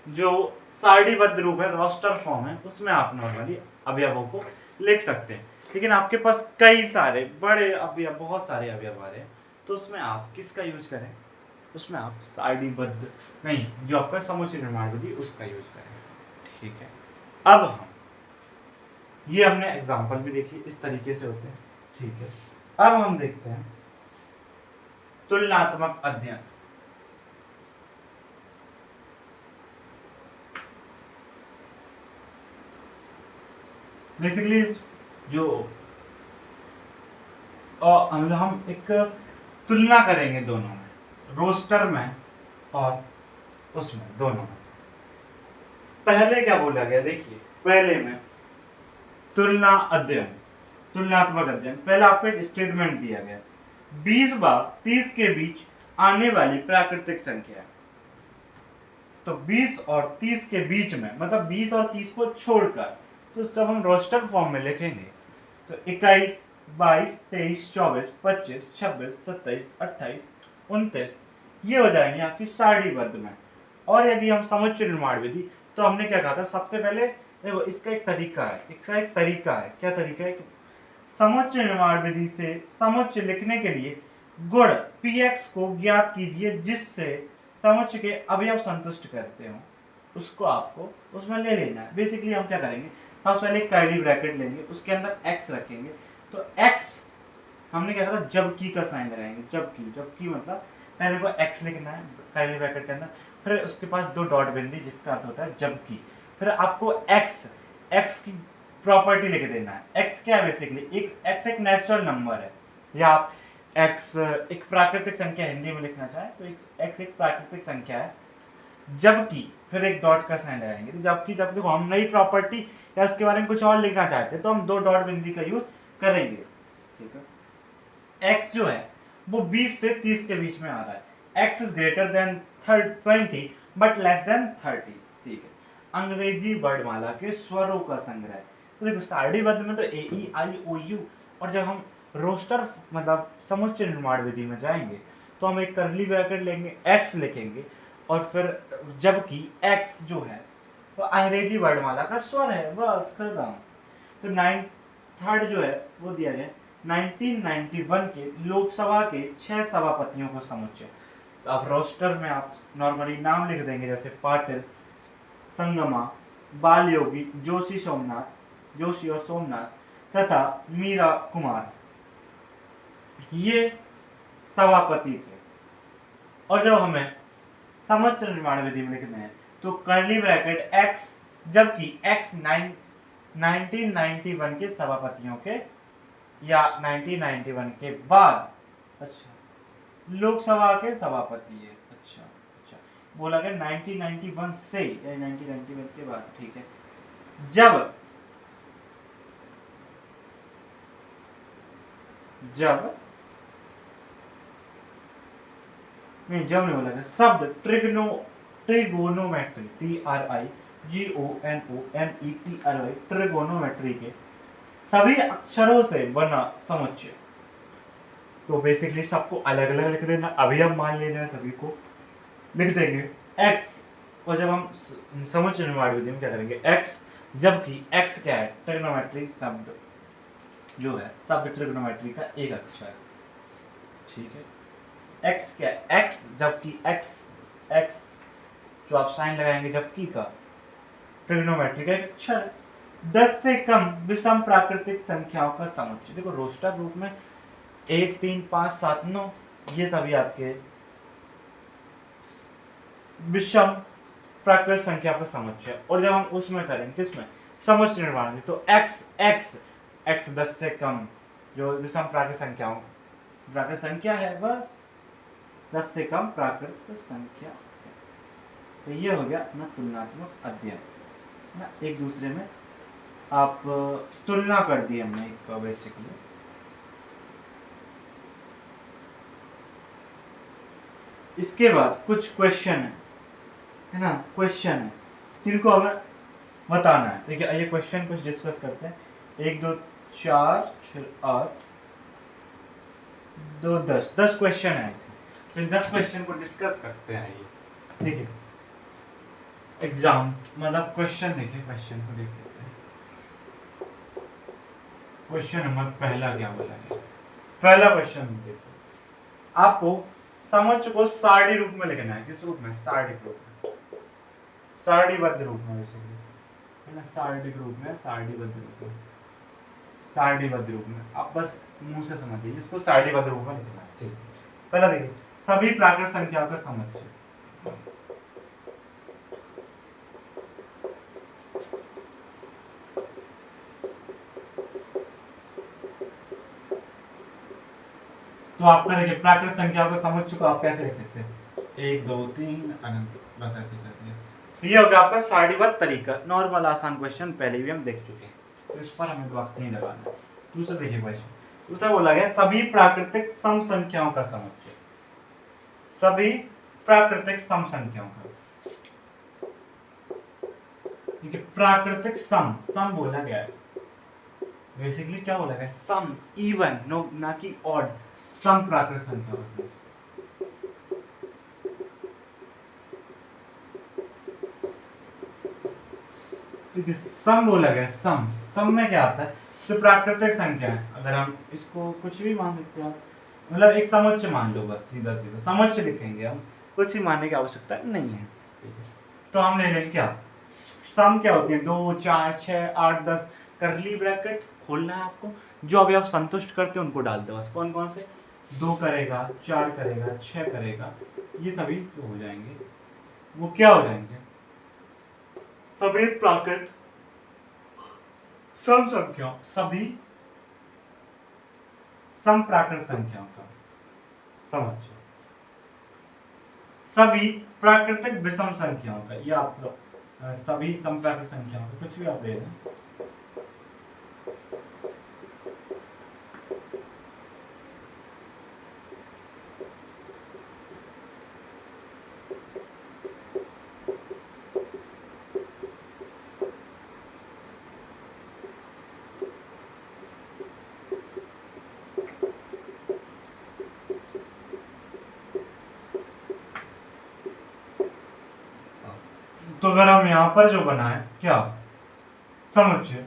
S1: जो सारणीबद्ध रूप है, रोस्टर फॉर्म है, उसमें आप नॉर्मली अवयवों को लिख सकते हैं। लेकिन आपके पास कई सारे बड़े अवयव, बहुत सारे अवयव आ रहे हैं, तो उसमें आप किसका यूज करें, उसमें आप सारणीबद्ध नहीं, जो आपका समुच्चय निर्माण विधि उसका यूज करें। ठीक है, अब हम ये हमने एग्जाम्पल भी देखी, इस तरीके से होते हैं। ठीक है, अब हम देखते हैं तुलनात्मक अध्ययन। बेसिकली जो हम एक तुलना करेंगे दोनों में, रोस्टर में और उसमें, दोनों में। पहले क्या बोला गया, देखिए पहले में तुलना अध्ययन, तुलनात्मक अध्ययन, पहले आपको एक स्टेटमेंट दिया गया, 20 व 30 के बीच आने वाली प्राकृतिक संख्या। तो 20 और 30 के बीच में, मतलब 20 और 30 को छोड़कर, तो जब हम रोस्टर फॉर्म में लिखेंगे तो 21, 22, 23, 24, 25, 26, 27, 28, 29 ये हो जाएंगे आपकी सारणीबद्ध में। और यदि हम समुच्चय निर्माण विधि, तो हमने क्या कहा था, सबसे पहले देखो इसका एक तरीका है, क्या तरीका है कि समुच्चय निर्माण विधि से समुच्चय लिखने के लिए गुण px को ज्ञात कीजिए जिससे समुच्चय के अवयव संतुष्ट करते हो, उसको आपको उसमें ले लेना है। बेसिकली हम क्या करेंगे, सबसे पहले कर्ली ब्रैकेट लेंगे, उसके अंदर x रखेंगे, तो x हमने क्या कहा, जबकि का साइन लगाएंगे, जबकि मतलब पहले को x लिखना है कर्ली ब्रैकेट के अंदर, फिर उसके पास 2 डॉट बिंदी जिसका अर्थ होता है जबकि, फिर आपको x की प्रॉपर्टी लिख देना है। x क्या है, बेसिकली x एक नेचुरल नंबर है, या आप x एक प्राकृतिक संख्या हिंदी में लिखना चाहें तो x एक प्राकृतिक संख्या है, जबकि फिर एक डॉट का साइन लगाएंगे। तो जबकि जब देखो हम नई प्रॉपर्टी या इसके बारे में कुछ और लिखना चाहते हैं तो हम 2 डॉट बिंदी का यूज करेंगे। ठीक है, x जो है वो 20 से 30 के बीच में आ रहा है, x is greater than 20 but less than 30। ठीक है, अंग्रेजी वर्णमाला के स्वरों का संग्रह। तो देखो सारणीबद्ध में तो ए ई आई ओ यू, और जब हम रोस्टर मतलब समुच्चय निर्माण विधि में जाएंगे तो हम एक कर्ली ब्रैकेट लेंगे, x लिखेंगे, और फिर जबकि x जो है वो अंग्रेजी वर्णमाला का स्वर है, बस खत्म। तो थर्ड जो है वो दिया गया 1991 के लोकसभा के 6 सभापतियों को समुच्चय। तो अब रोस्टर में आप नॉर्मली नाम लिख देंगे, जैसे पाटिल, संगमा, बाल योगी, जोशी और सोमनाथ तथा मीरा कुमार, ये सभापति थे। और जब हमें समुच्चय निर्माण विधि में लिखना है तो कर्ली ब्रैकेट x, जबकि x 1991 के सभापतियों के या 1991 के बाद, अच्छा लोकसभा के सभापति है, अच्छा बोला गया 1991 से या 1991 के बाद। ठीक है, जब नहीं बोला गया, शब्द ट्रिगोनोमेट्री ट्रिगोनोमेट्री के सभी अक्षरों से बना समुच्चय। तो बेसिकली सबको अलग अलग लिख देना, अवयव मान लेना है, सभी को लिख देंगे x, और जब हम समुच्चय निर्माण विधि में क्या करेंगे x, जबकि x क्या है, ट्रिग्नोमेट्री शब्द जो है, शब्द ट्रिग्नोमेट्री का एक अक्षर। ठीक है, एक्स क्या है, एक्स, जबकि एक्स, एक्स जो आप साइन लगाएंगे जबकि का ट्रिग्नोमेट्री का एक अक्षर है। 10 से कम विषम प्राकृतिक संख्याओं का समुच्चय। देखो रोस्टर रूप में 1 3 5 7 9 ये सभी आपके विषम प्राकृतिक संख्या का समुच्चय। और जब हम उसमें करेंगे किसमें, समुच्चय निर्माण में, तो x x x 10 से कम जो विषम प्राकृतिक संख्या है, बस 10 से कम प्राकृतिक संख्या है। तो ये हो गया अपना तुलनात्मक अध्ययन ना, एक दूसरे में आप तुलना कर दी हमने एक बेसिकली। इसके बाद कुछ क्वेश्चन है ना, क्वेश्चन है जिनको हमें बताना है। देखिए ये क्वेश्चन कुछ डिस्कस करते हैं। 1 2 4 6 8 2 10 क्वेश्चन है। तो 10 क्वेश्चन को डिस्कस करते हैं। ये देखिए एग्जाम मतलब क्वेश्चन, देखिए क्वेश्चन को देख लेते हैं। क्वेश्चन नंबर पहला क्या बोला है, पहला क्वेश्चन देखो, आपको समुच्चय को सारणी रूप में लिखना है। किस रूप में, सारणी रूप में, सारणीबद्ध रूप में बेसिकली है ना, सारणिक रूप में, सारणीबद्ध रूप में, सारणीबद्ध रूप में। आप बस मुंह से समझिए इसको, सारणीबद्ध रूप में लिखना है। पहला देखिए, सभी प्राकृत संख्याओं का समुच्चय। तो आपका देखिए प्राकृत संख्याओं के समुच्चय को आप कैसे लिख सकते हैं, 1 2 3 अनंत, बस ऐसे कर दिया। तो ये हो गया आपका सारणीबद्ध तरीका। नॉर्मल आसान क्वेश्चन पहले भी हम देख चुके हैं, तो इस पर हमें वक्त नहीं लगाना। दूसरा देखिए क्वेश्चन, दूसरा बोला गया सभी प्राकृतिक सम संख्याओं का समुच्चय। सभी प्राकृतिक सम संख्याओं का, ठीक है, प्राकृतिक सम, सम बोला गया है बेसिकली, क्या बोला गया, सम, इवन, नो ना कि ऑड, सम प्राकृतिक संख्याओं का। ठीक है, सम बोला गया, सम, सम में क्या आता है, तो प्राकृतिक संख्या है। अगर हम इसको कुछ भी मान सकते हैं, मतलब एक समुच्चय मान लो, बस सीधा सीधा समुच्चय लिखेंगे हम, कुछ भी मानने की आवश्यकता नहीं है। तो हम ले लेंगे क्या, सम क्या होती है, 2 4 6 8 10, करली ब्रैकेट खोलना है आपको, जो अभी आप संतुष्ट करते हैं उनको डालते हो बस। कौन कौन से, 2 करेगा, 4 करेगा, 6 करेगा, ये सभी तो हो जाएंगे, वो क्या हो जाएंगे, सभी प्राकृत सम संख्या, सभी सम प्राकृत संख्याओं का समुच्चय। सभी प्राकृतिक विषम संख्याओं का, या आप लोग सभी सम प्राकृत संख्याओं का, कुछ भी आप ले लें। तो अगर हम यहां पर जो बनाए क्या, समुच्चय,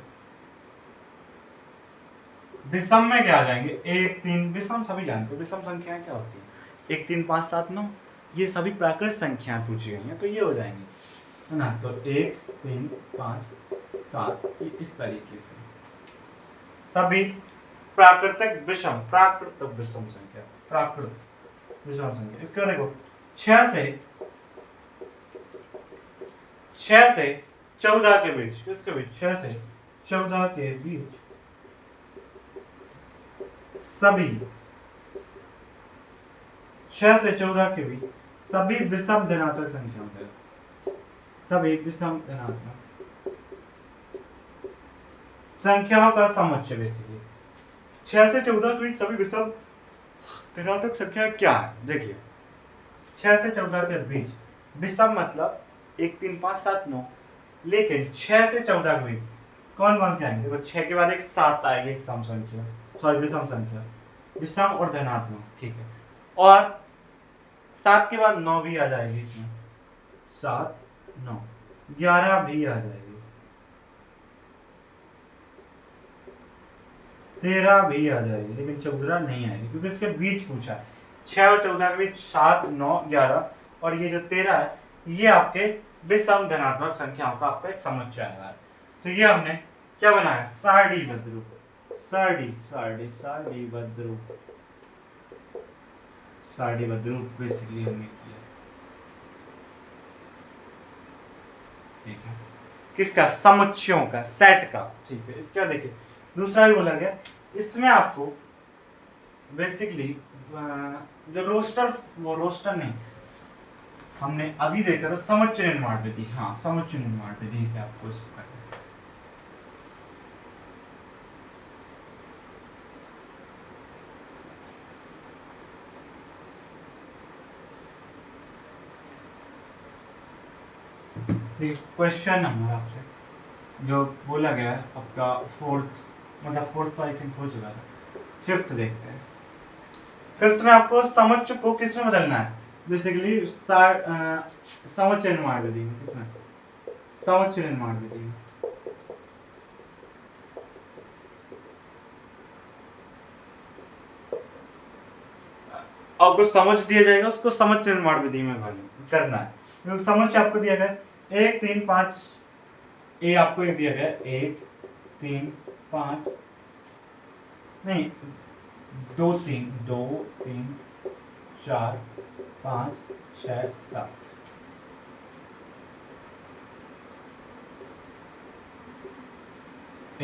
S1: विषम में क्या आ जाएंगे, 1 3, विषम सभी जानते हैं, विषम संख्याएं क्या होती है, 1 3 5 7 9, ये सभी प्राकृत संख्याएं पूछी गई हैं, तो ये हो जाएंगे है ना। तो 1 3 5 7, इस तरीके से सभी प्राकृतिक विषम, प्राकृतिक विषम संख्या, प्राकृत विषम संख्या। इसका देखो 6 से 14 के बीच, किसके बीच, 6 से 14 के बीच सभी, 6 से 14 के बीच सभी विषम धनात्मक संख्याओं का, सभी विषम धनात्मक संख्याओं का समुच्चय बेसिकली। 6 से 14 के बीच सभी विषम धनात्मक संख्या क्या है, देखिए 6 से 14 के बीच विषम मतलब 1 3 5 7 9, लेकिन 6 से 14 के बीच कौन कौन से आएंगे, देखो 6 के बाद एक 7 आएगी, एक सम संख्या, सॉरी विषम संख्या, विषम और धनात्मक, ठीक है। और 7 के बाद 9 भी आ जाएगी इसमें, 7 9, 11 भी आ जाएगी, 13 भी आ जाएगी, लेकिन 14 नहीं आएगी क्योंकि इसके बीच पूछा है। 6 और 14 के बीच 7, 9, 11 और ये जो 13 है ये आपके विषम धनात्मक संख्याओं का आपका एक समुच्चय है। तो ये हमने क्या बनाया, सारणीबद्ध रूप, सारणीबद्ध रूप बेसिकली हमने किया। ठीक है, किसका, समुच्चयों का, सेट का। ठीक है, इसका देखिए दूसरा भी बोला गया, इसमें आपको बेसिकली जो रोस्टर नहीं, हमने अभी देखा था समुच्चय निर्माण विधि। हाँ, समुच्चय निर्माण विधि से आपको इसको करना है। क्वेश्चन नंबर आपसे जो बोला गया है आपका फोर्थ तो आई थिंक हो चुका था, फिफ्थ देखते हैं। फिफ्थ में आपको समुच्चय को किस में बदलना है, बेसिकली समुच्चय निर्माण विधि में। किसमें, समुच्चय निर्माण विधि में। आपको समझ दिया जाएगा, उसको समुच्चय निर्माण विधि में करना है। क्योंकि समुच्चय आपको दिया गया 1, 3, 5, ए आपको एक दिया गया 1, 3, 5 नहीं 2, 3, 4, 5, 6, 7।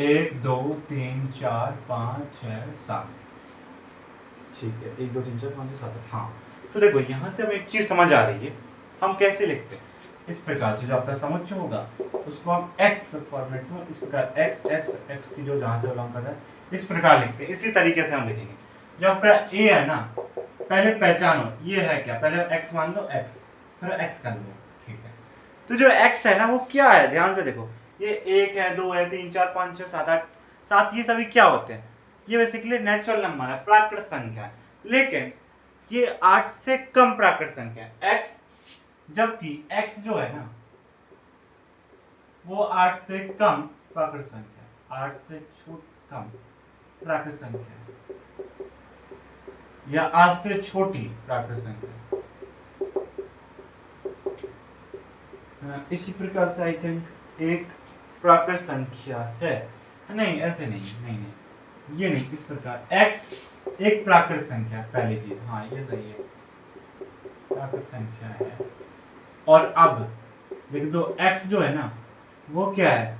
S1: एक, 2, 3, 4, 5, 6, 7। ठीक है, 1, 2, 3, 4, 5, 6, 7। हाँ, तो देखो यहाँ से हमें एक चीज समझ आ रही है, हम कैसे लिखते हैं। इस प्रकार से जो आपका समुच्चय होगा उसको हम x फॉर्मेट में, इस प्रकार x की जो जहां से बिलोंग करता है इस प्रकार लिखते हैं। इसी तरीके से हम लिखेंगे। जो आपका a है ना, पहले पहचानो ये है क्या, पहले x मान लो, x फिर x कर लो। ठीक है, तो जो x है ना वो क्या है, ध्यान से देखो, ये 1 है, 2 है, 3, 4, 5, 6, 7, 8, 7 ये सभी क्या होते हैं, ये बेसिकली नेचुरल नंबर है, प्राकृत संख्या है। लेकिन ये 8 से कम प्राकृत संख्या है x, जबकि x जो है ना वो 8 से कम प्राकृत संख्या, 8 से कम प्राकृत संख्या या 8 से छोटी प्राकृत संख्या। इसी प्रकार से आई थिंक एक प्राकृत संख्या है, नहीं ऐसे नहीं, ये नहीं, इस प्रकार x एक प्राकृत संख्या, पहली चीज, हाँ ये सही है, प्राकृत संख्या है। और अब देख दो x जो है ना वो क्या है,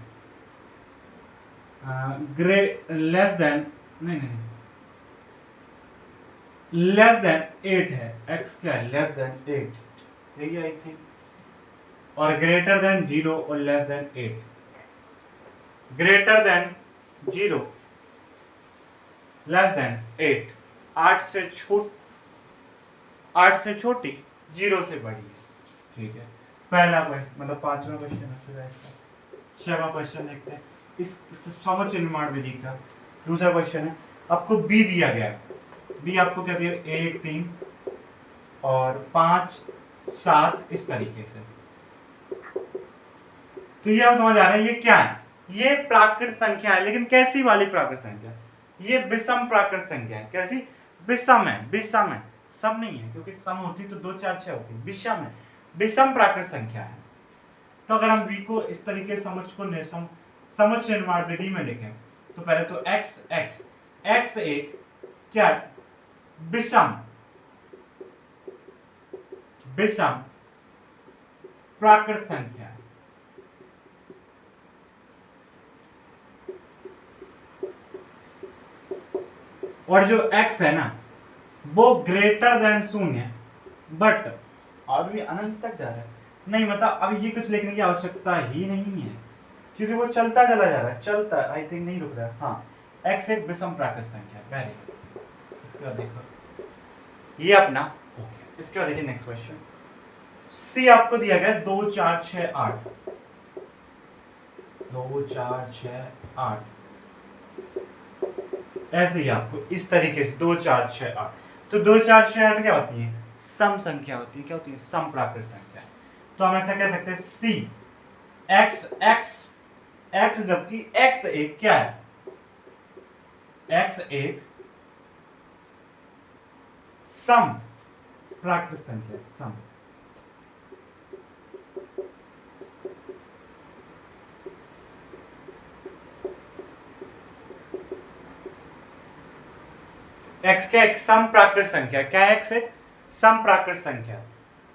S1: लेस देन लेस देन 8 है, x क्या है, लेस देन 8, यही आई थिंक, और ग्रेटर देन 0 और less than 8, greater than 0 less than 8, 8 से छोटी, 0 से बड़ी है। ठीक है, पहला क्वेश्चन, मतलब 5वां क्वेश्चन हो चुका है इसका। 6वां क्वेश्चन देखते हैं इस समुच्चय निर्माण विधि का। दूसरा क्वेश्चन है, आपको बी दिया गया है, बी आपको क्या दिया, 1, 3 और 5, 7 इस तरीके से। तो ये हम समझ आ रहे हैं ये क्या है, ये प्राकृत संख्या है, लेकिन कैसी वाली प्राकृत संख्या, ये विषम प्राकृत संख्या है। कैसी, विषम है, सम नहीं है, क्योंकि सम होती तो 2, 4, 6 होती, विषम है, विषम प्राकृत संख्या है। तो अगर हम v को इस तरीके समुच्चय निर्माण विधि में लिखें तो पहले तो x एक क्या, विषम प्राकृत संख्या है। और जो x है ना वो ग्रेटर देन 0, बट अभी अनंत तक जा रहा है, नहीं मतलब अब ये कुछ लिखने की आवश्यकता ही नहीं है, क्योंकि वो चलता चला जा रहा है, चलता है, आई थिंक नहीं रुक रहा है। हाँ, x एक विषम प्राकृत संख्या है, वेरी गुड। इसके बाद देखो ये अपना हो गया। इसके बाद देखिए नेक्स्ट क्वेश्चन, सी आपको दिया गया 2, 4, 6, 8, 2, 4, 6, 8, ऐसे ही आपको इस तरीके से 2, 4, 6, 8, तो 2, 4, 6, 8 क्या होती है, सम संख्या होती है। क्या होती है, सम प्राकृत संख्या। तो हम ऐसा कह सकते हैं सी x, जबकि x एक क्या है, x एक सम प्राकृत संख्या सम। x का एक सम प्राकृत संख्या, क्या है? x एक सम प्राकृत संख्या,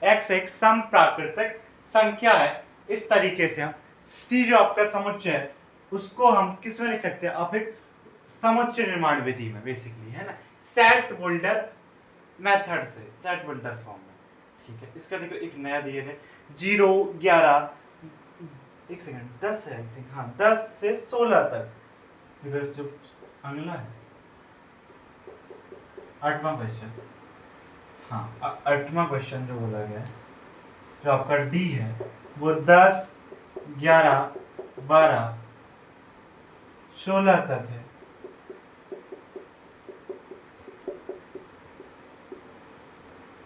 S1: x एक सम प्राकृतिक संख्या है। इस तरीके से हम c जो आपका समुच्चय है उसको हम किस में लिख सकते हैं? आप एक समुच्चय निर्माण विधि में, बेसिकली, है ना, सेट होल्डर मेथड से, सेट होल्डर फॉर्म में। ठीक है, इसका देखो एक नया दिया है 0 11 एक सेकंड 10 है, आई थिंक, हाँ 10 से 16 तक। देखो जो अगला है 8वां क्वेश्चन, हाँ 8वां क्वेश्चन जो बोला गया है, जो आपका डी है वो 10 11 12 16 तक है।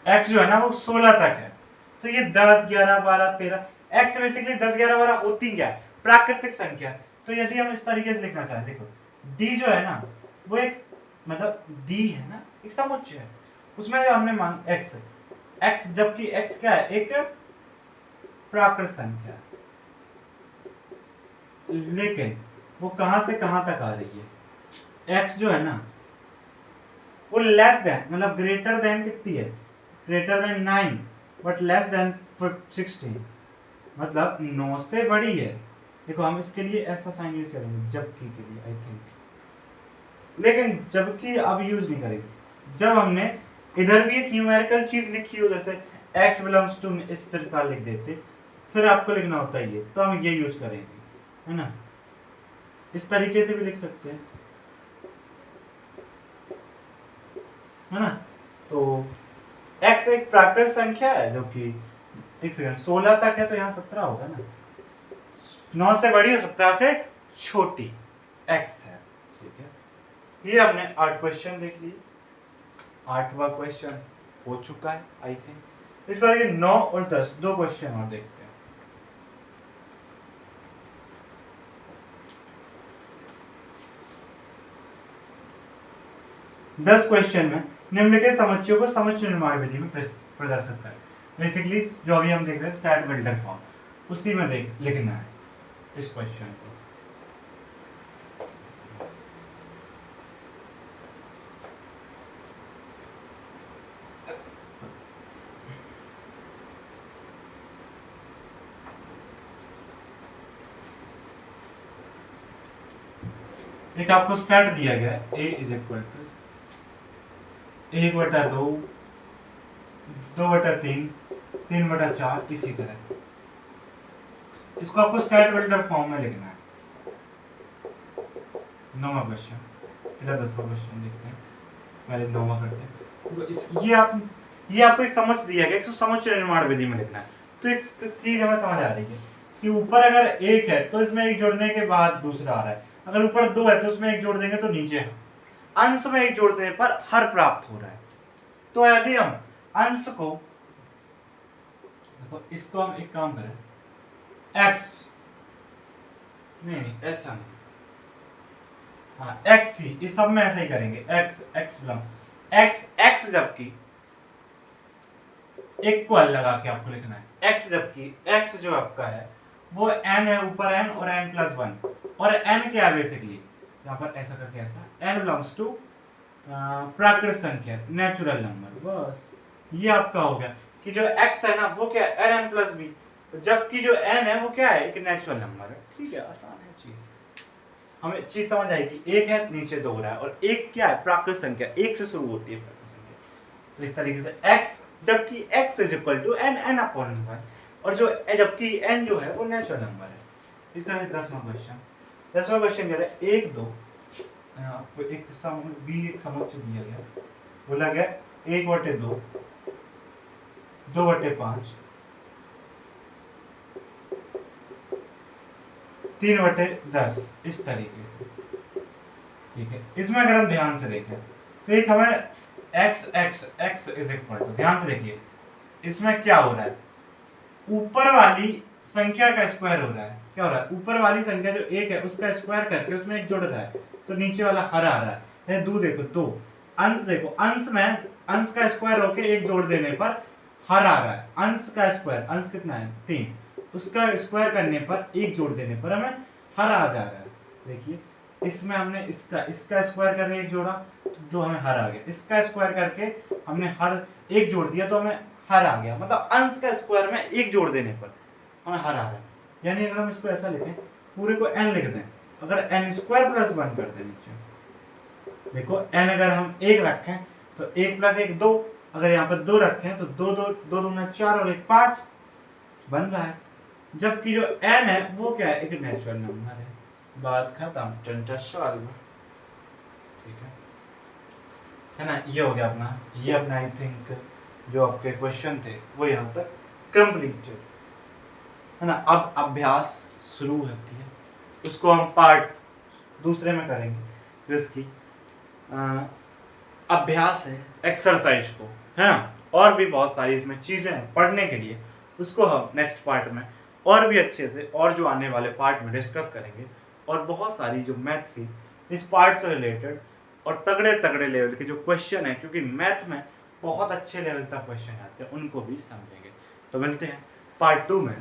S1: x जो है ना वो 16 तक है, तो ये 10 11 12 13 x बेसिकली 10 11 12 होती क्या है? प्राकृतिक संख्या। तो यदि हम इस तरीके से लिखना चाहें, देखो d जो है ना वो एक, मतलब d है ना एक समुच्चय है, उसमें जो हमने मान x जबकि x क्या है? एक प्राकृत संख्या, लेकिन वो कहां से कहां तक आ रही है? x जो है ना वो लेस देन, मतलब ग्रेटर देन कितनी है? Greater than 9 but less than 16, मतलब 9 से बड़ी है। देखो हम इसके लिए ऐसा साइन यूज करेंगे जबकि के लिए, आई थिंक, लेकिन जबकि अब यूज नहीं करेंगे। जब हमने इधर भी एक न्यूमेरिकल चीज लिखी हो, जैसे x बिलोंग्स टू, इस तरह लिख देते, फिर आपको लिखना होता है ये, तो हम ये यूज करेंगे, है ना। इस तरीके से भी लिख सकते हैं, है ना। तो x एक प्राकृत संख्या है जो कि एक सेकंड 16 तक है, तो यहाँ 17 होगा ना, 9 से बड़ी और 17 से छोटी x है। ठीक है, ये हमने 8 क्वेश्चन देख लिए। 8वां क्वेश्चन हो चुका है, आई थिंक। इस बार ये 9 और 10 दो क्वेश्चन और देखते हैं। 10 क्वेश्चन में निम्नलिखित समुच्चयों को समुच्चय निर्माण विधि में प्रदर्शित करें। बेसिकली जो अभी हम देख रहे हैं सेट होल्डर फॉर्म, उसी में लिखना है इस क्वेश्चन को। एक आपको सेट दिया गया है, a इज इक्वल टू 1/2 2/3 3/4, इसी तरह इसको आपको सेट होल्डर फॉर्म में लिखना है। 9वां क्वेश्चन, फिर 10वां क्वेश्चन देखते हैं, पहले 9वां करते हैं। तो ये आपको एक समझ दिया गया, एक समुच्चय निर्माण विधि में लिखना है। तो एक चीज हमें समझ आ रही है कि ऊपर अगर एक है तो इसमें एक जोड़ने के बाद दूसरा आ रहा है, अगर ऊपर 2 है तो उसमें एक जोड़ देंगे तो नीचे है, अंश में एक जोड़ देने पर हर प्राप्त हो रहा है। तो यदि हम अंश को, देखो इसको हम एक काम करें, x नहीं ऐसा नहीं, हाँ x ही, इस सब में ऐसा ही करेंगे, x जबकि एक को लगा के आपको लिखना है, x जबकि x जो आपका है वो n है, ऊपर n और n+1, और n क्या है बेसिकली, यहाँ पर ऐसा करके ऐसा, n बिलोंग्स टू प्राकृत संख्या, नेचुरल नंबर। बस ये आपका हो गया कि जो x है ना वो क्या है, n+b, जबकि जो n है वो क्या है, एक नेचुरल नंबर है। ठीक है, आसान है चीज, हमें चीज समझ आएगी। एक है नीचे 2 रहा है, और एक क्या है, प्राकृत संख्या, एक से शुरू होती है प्राकृत संख्या। तो इस तरीके से x जबकि x is equal to n/1, और जो जबकि n जो है वो नेचुरल नंबर है। इसका है 10वां क्वेश्चन। 10वां क्वेश्चन कह रहा है 1 2 आपको एक समुच्चय दिया गया, बोला गया 1/2 2/5 3/10, इस तरीके से। ठीक है, इसमें अगर हम ध्यान से देखें तो एक हमें x इज इक्वल टू, ध्यान से देखिए इसमें क्या हो रहा है, ऊपर वाली संख्या का स्क्वायर हो रहा है। क्या हो रहा है, ऊपर वाली संख्या जो 1 है उसका स्क्वायर करके उसमें एक जोड़ रहा है, तो नीचे वाला हरा आ रहा है। दो देखो, 2 अंश देखो, अंश में अंश का स्क्वायर होके एक जोड़ देने पर हर आ रहा है। अंश का स्क्वायर, अंश कितना है 3, उसका स्क्वायर करने पर एक जोड़ देने पर हमें हर आ जा रहा है। देखिए इसमें हमने इसका स्क्वायर करके एक जोड़ा तो हमें हर आ गया, इसका स्क्वायर करके हमने हर एक जोड़ दिया तो हमें हर आ गया। मतलब अंश का स्क्वायर में एक जोड़ देने पर हमें हर आ रहा है। यानी अगर हम इसको ऐसा लिखें, पूरे को n लिख दें, अगर n स्क्वायर प्लस 1 कर दें नीचे, देखो n अगर हम 1 रखें तो 1 प्लस 1 2, अगर यहाँ पर 2 रखें तो 2 2 2 दूना 4 और 1 5 बन रहा है। जबकि जो n है वो क्या है, एक नेचुरल नंबर है। बात खत्म, चंचा सॉल्व। ठीक है ना, ये हो गया अपना, ये अपना आई थिंक जो आपके क्वेश्चन थे वो यहाँ तक कंप्लीटेड है ना। अब अभ्यास शुरू होती है, उसको हम पार्ट दूसरे में करेंगे। जिसकी अभ्यास है एक्सरसाइज को, है ना, और भी बहुत सारी इसमें चीज़ें हैं पढ़ने के लिए, उसको हम नेक्स्ट पार्ट में और भी अच्छे से और जो आने वाले पार्ट में डिस्कस करेंगे। और बहुत सारी जो मैथ की इस पार्ट से रिलेटेड और तगड़े तगड़े लेवल के जो क्वेश्चन हैं, क्योंकि मैथ में बहुत अच्छे लेवल तक क्वेश्चन आते हैं, उनको भी समझेंगे। तो मिलते हैं पार्ट 2 में।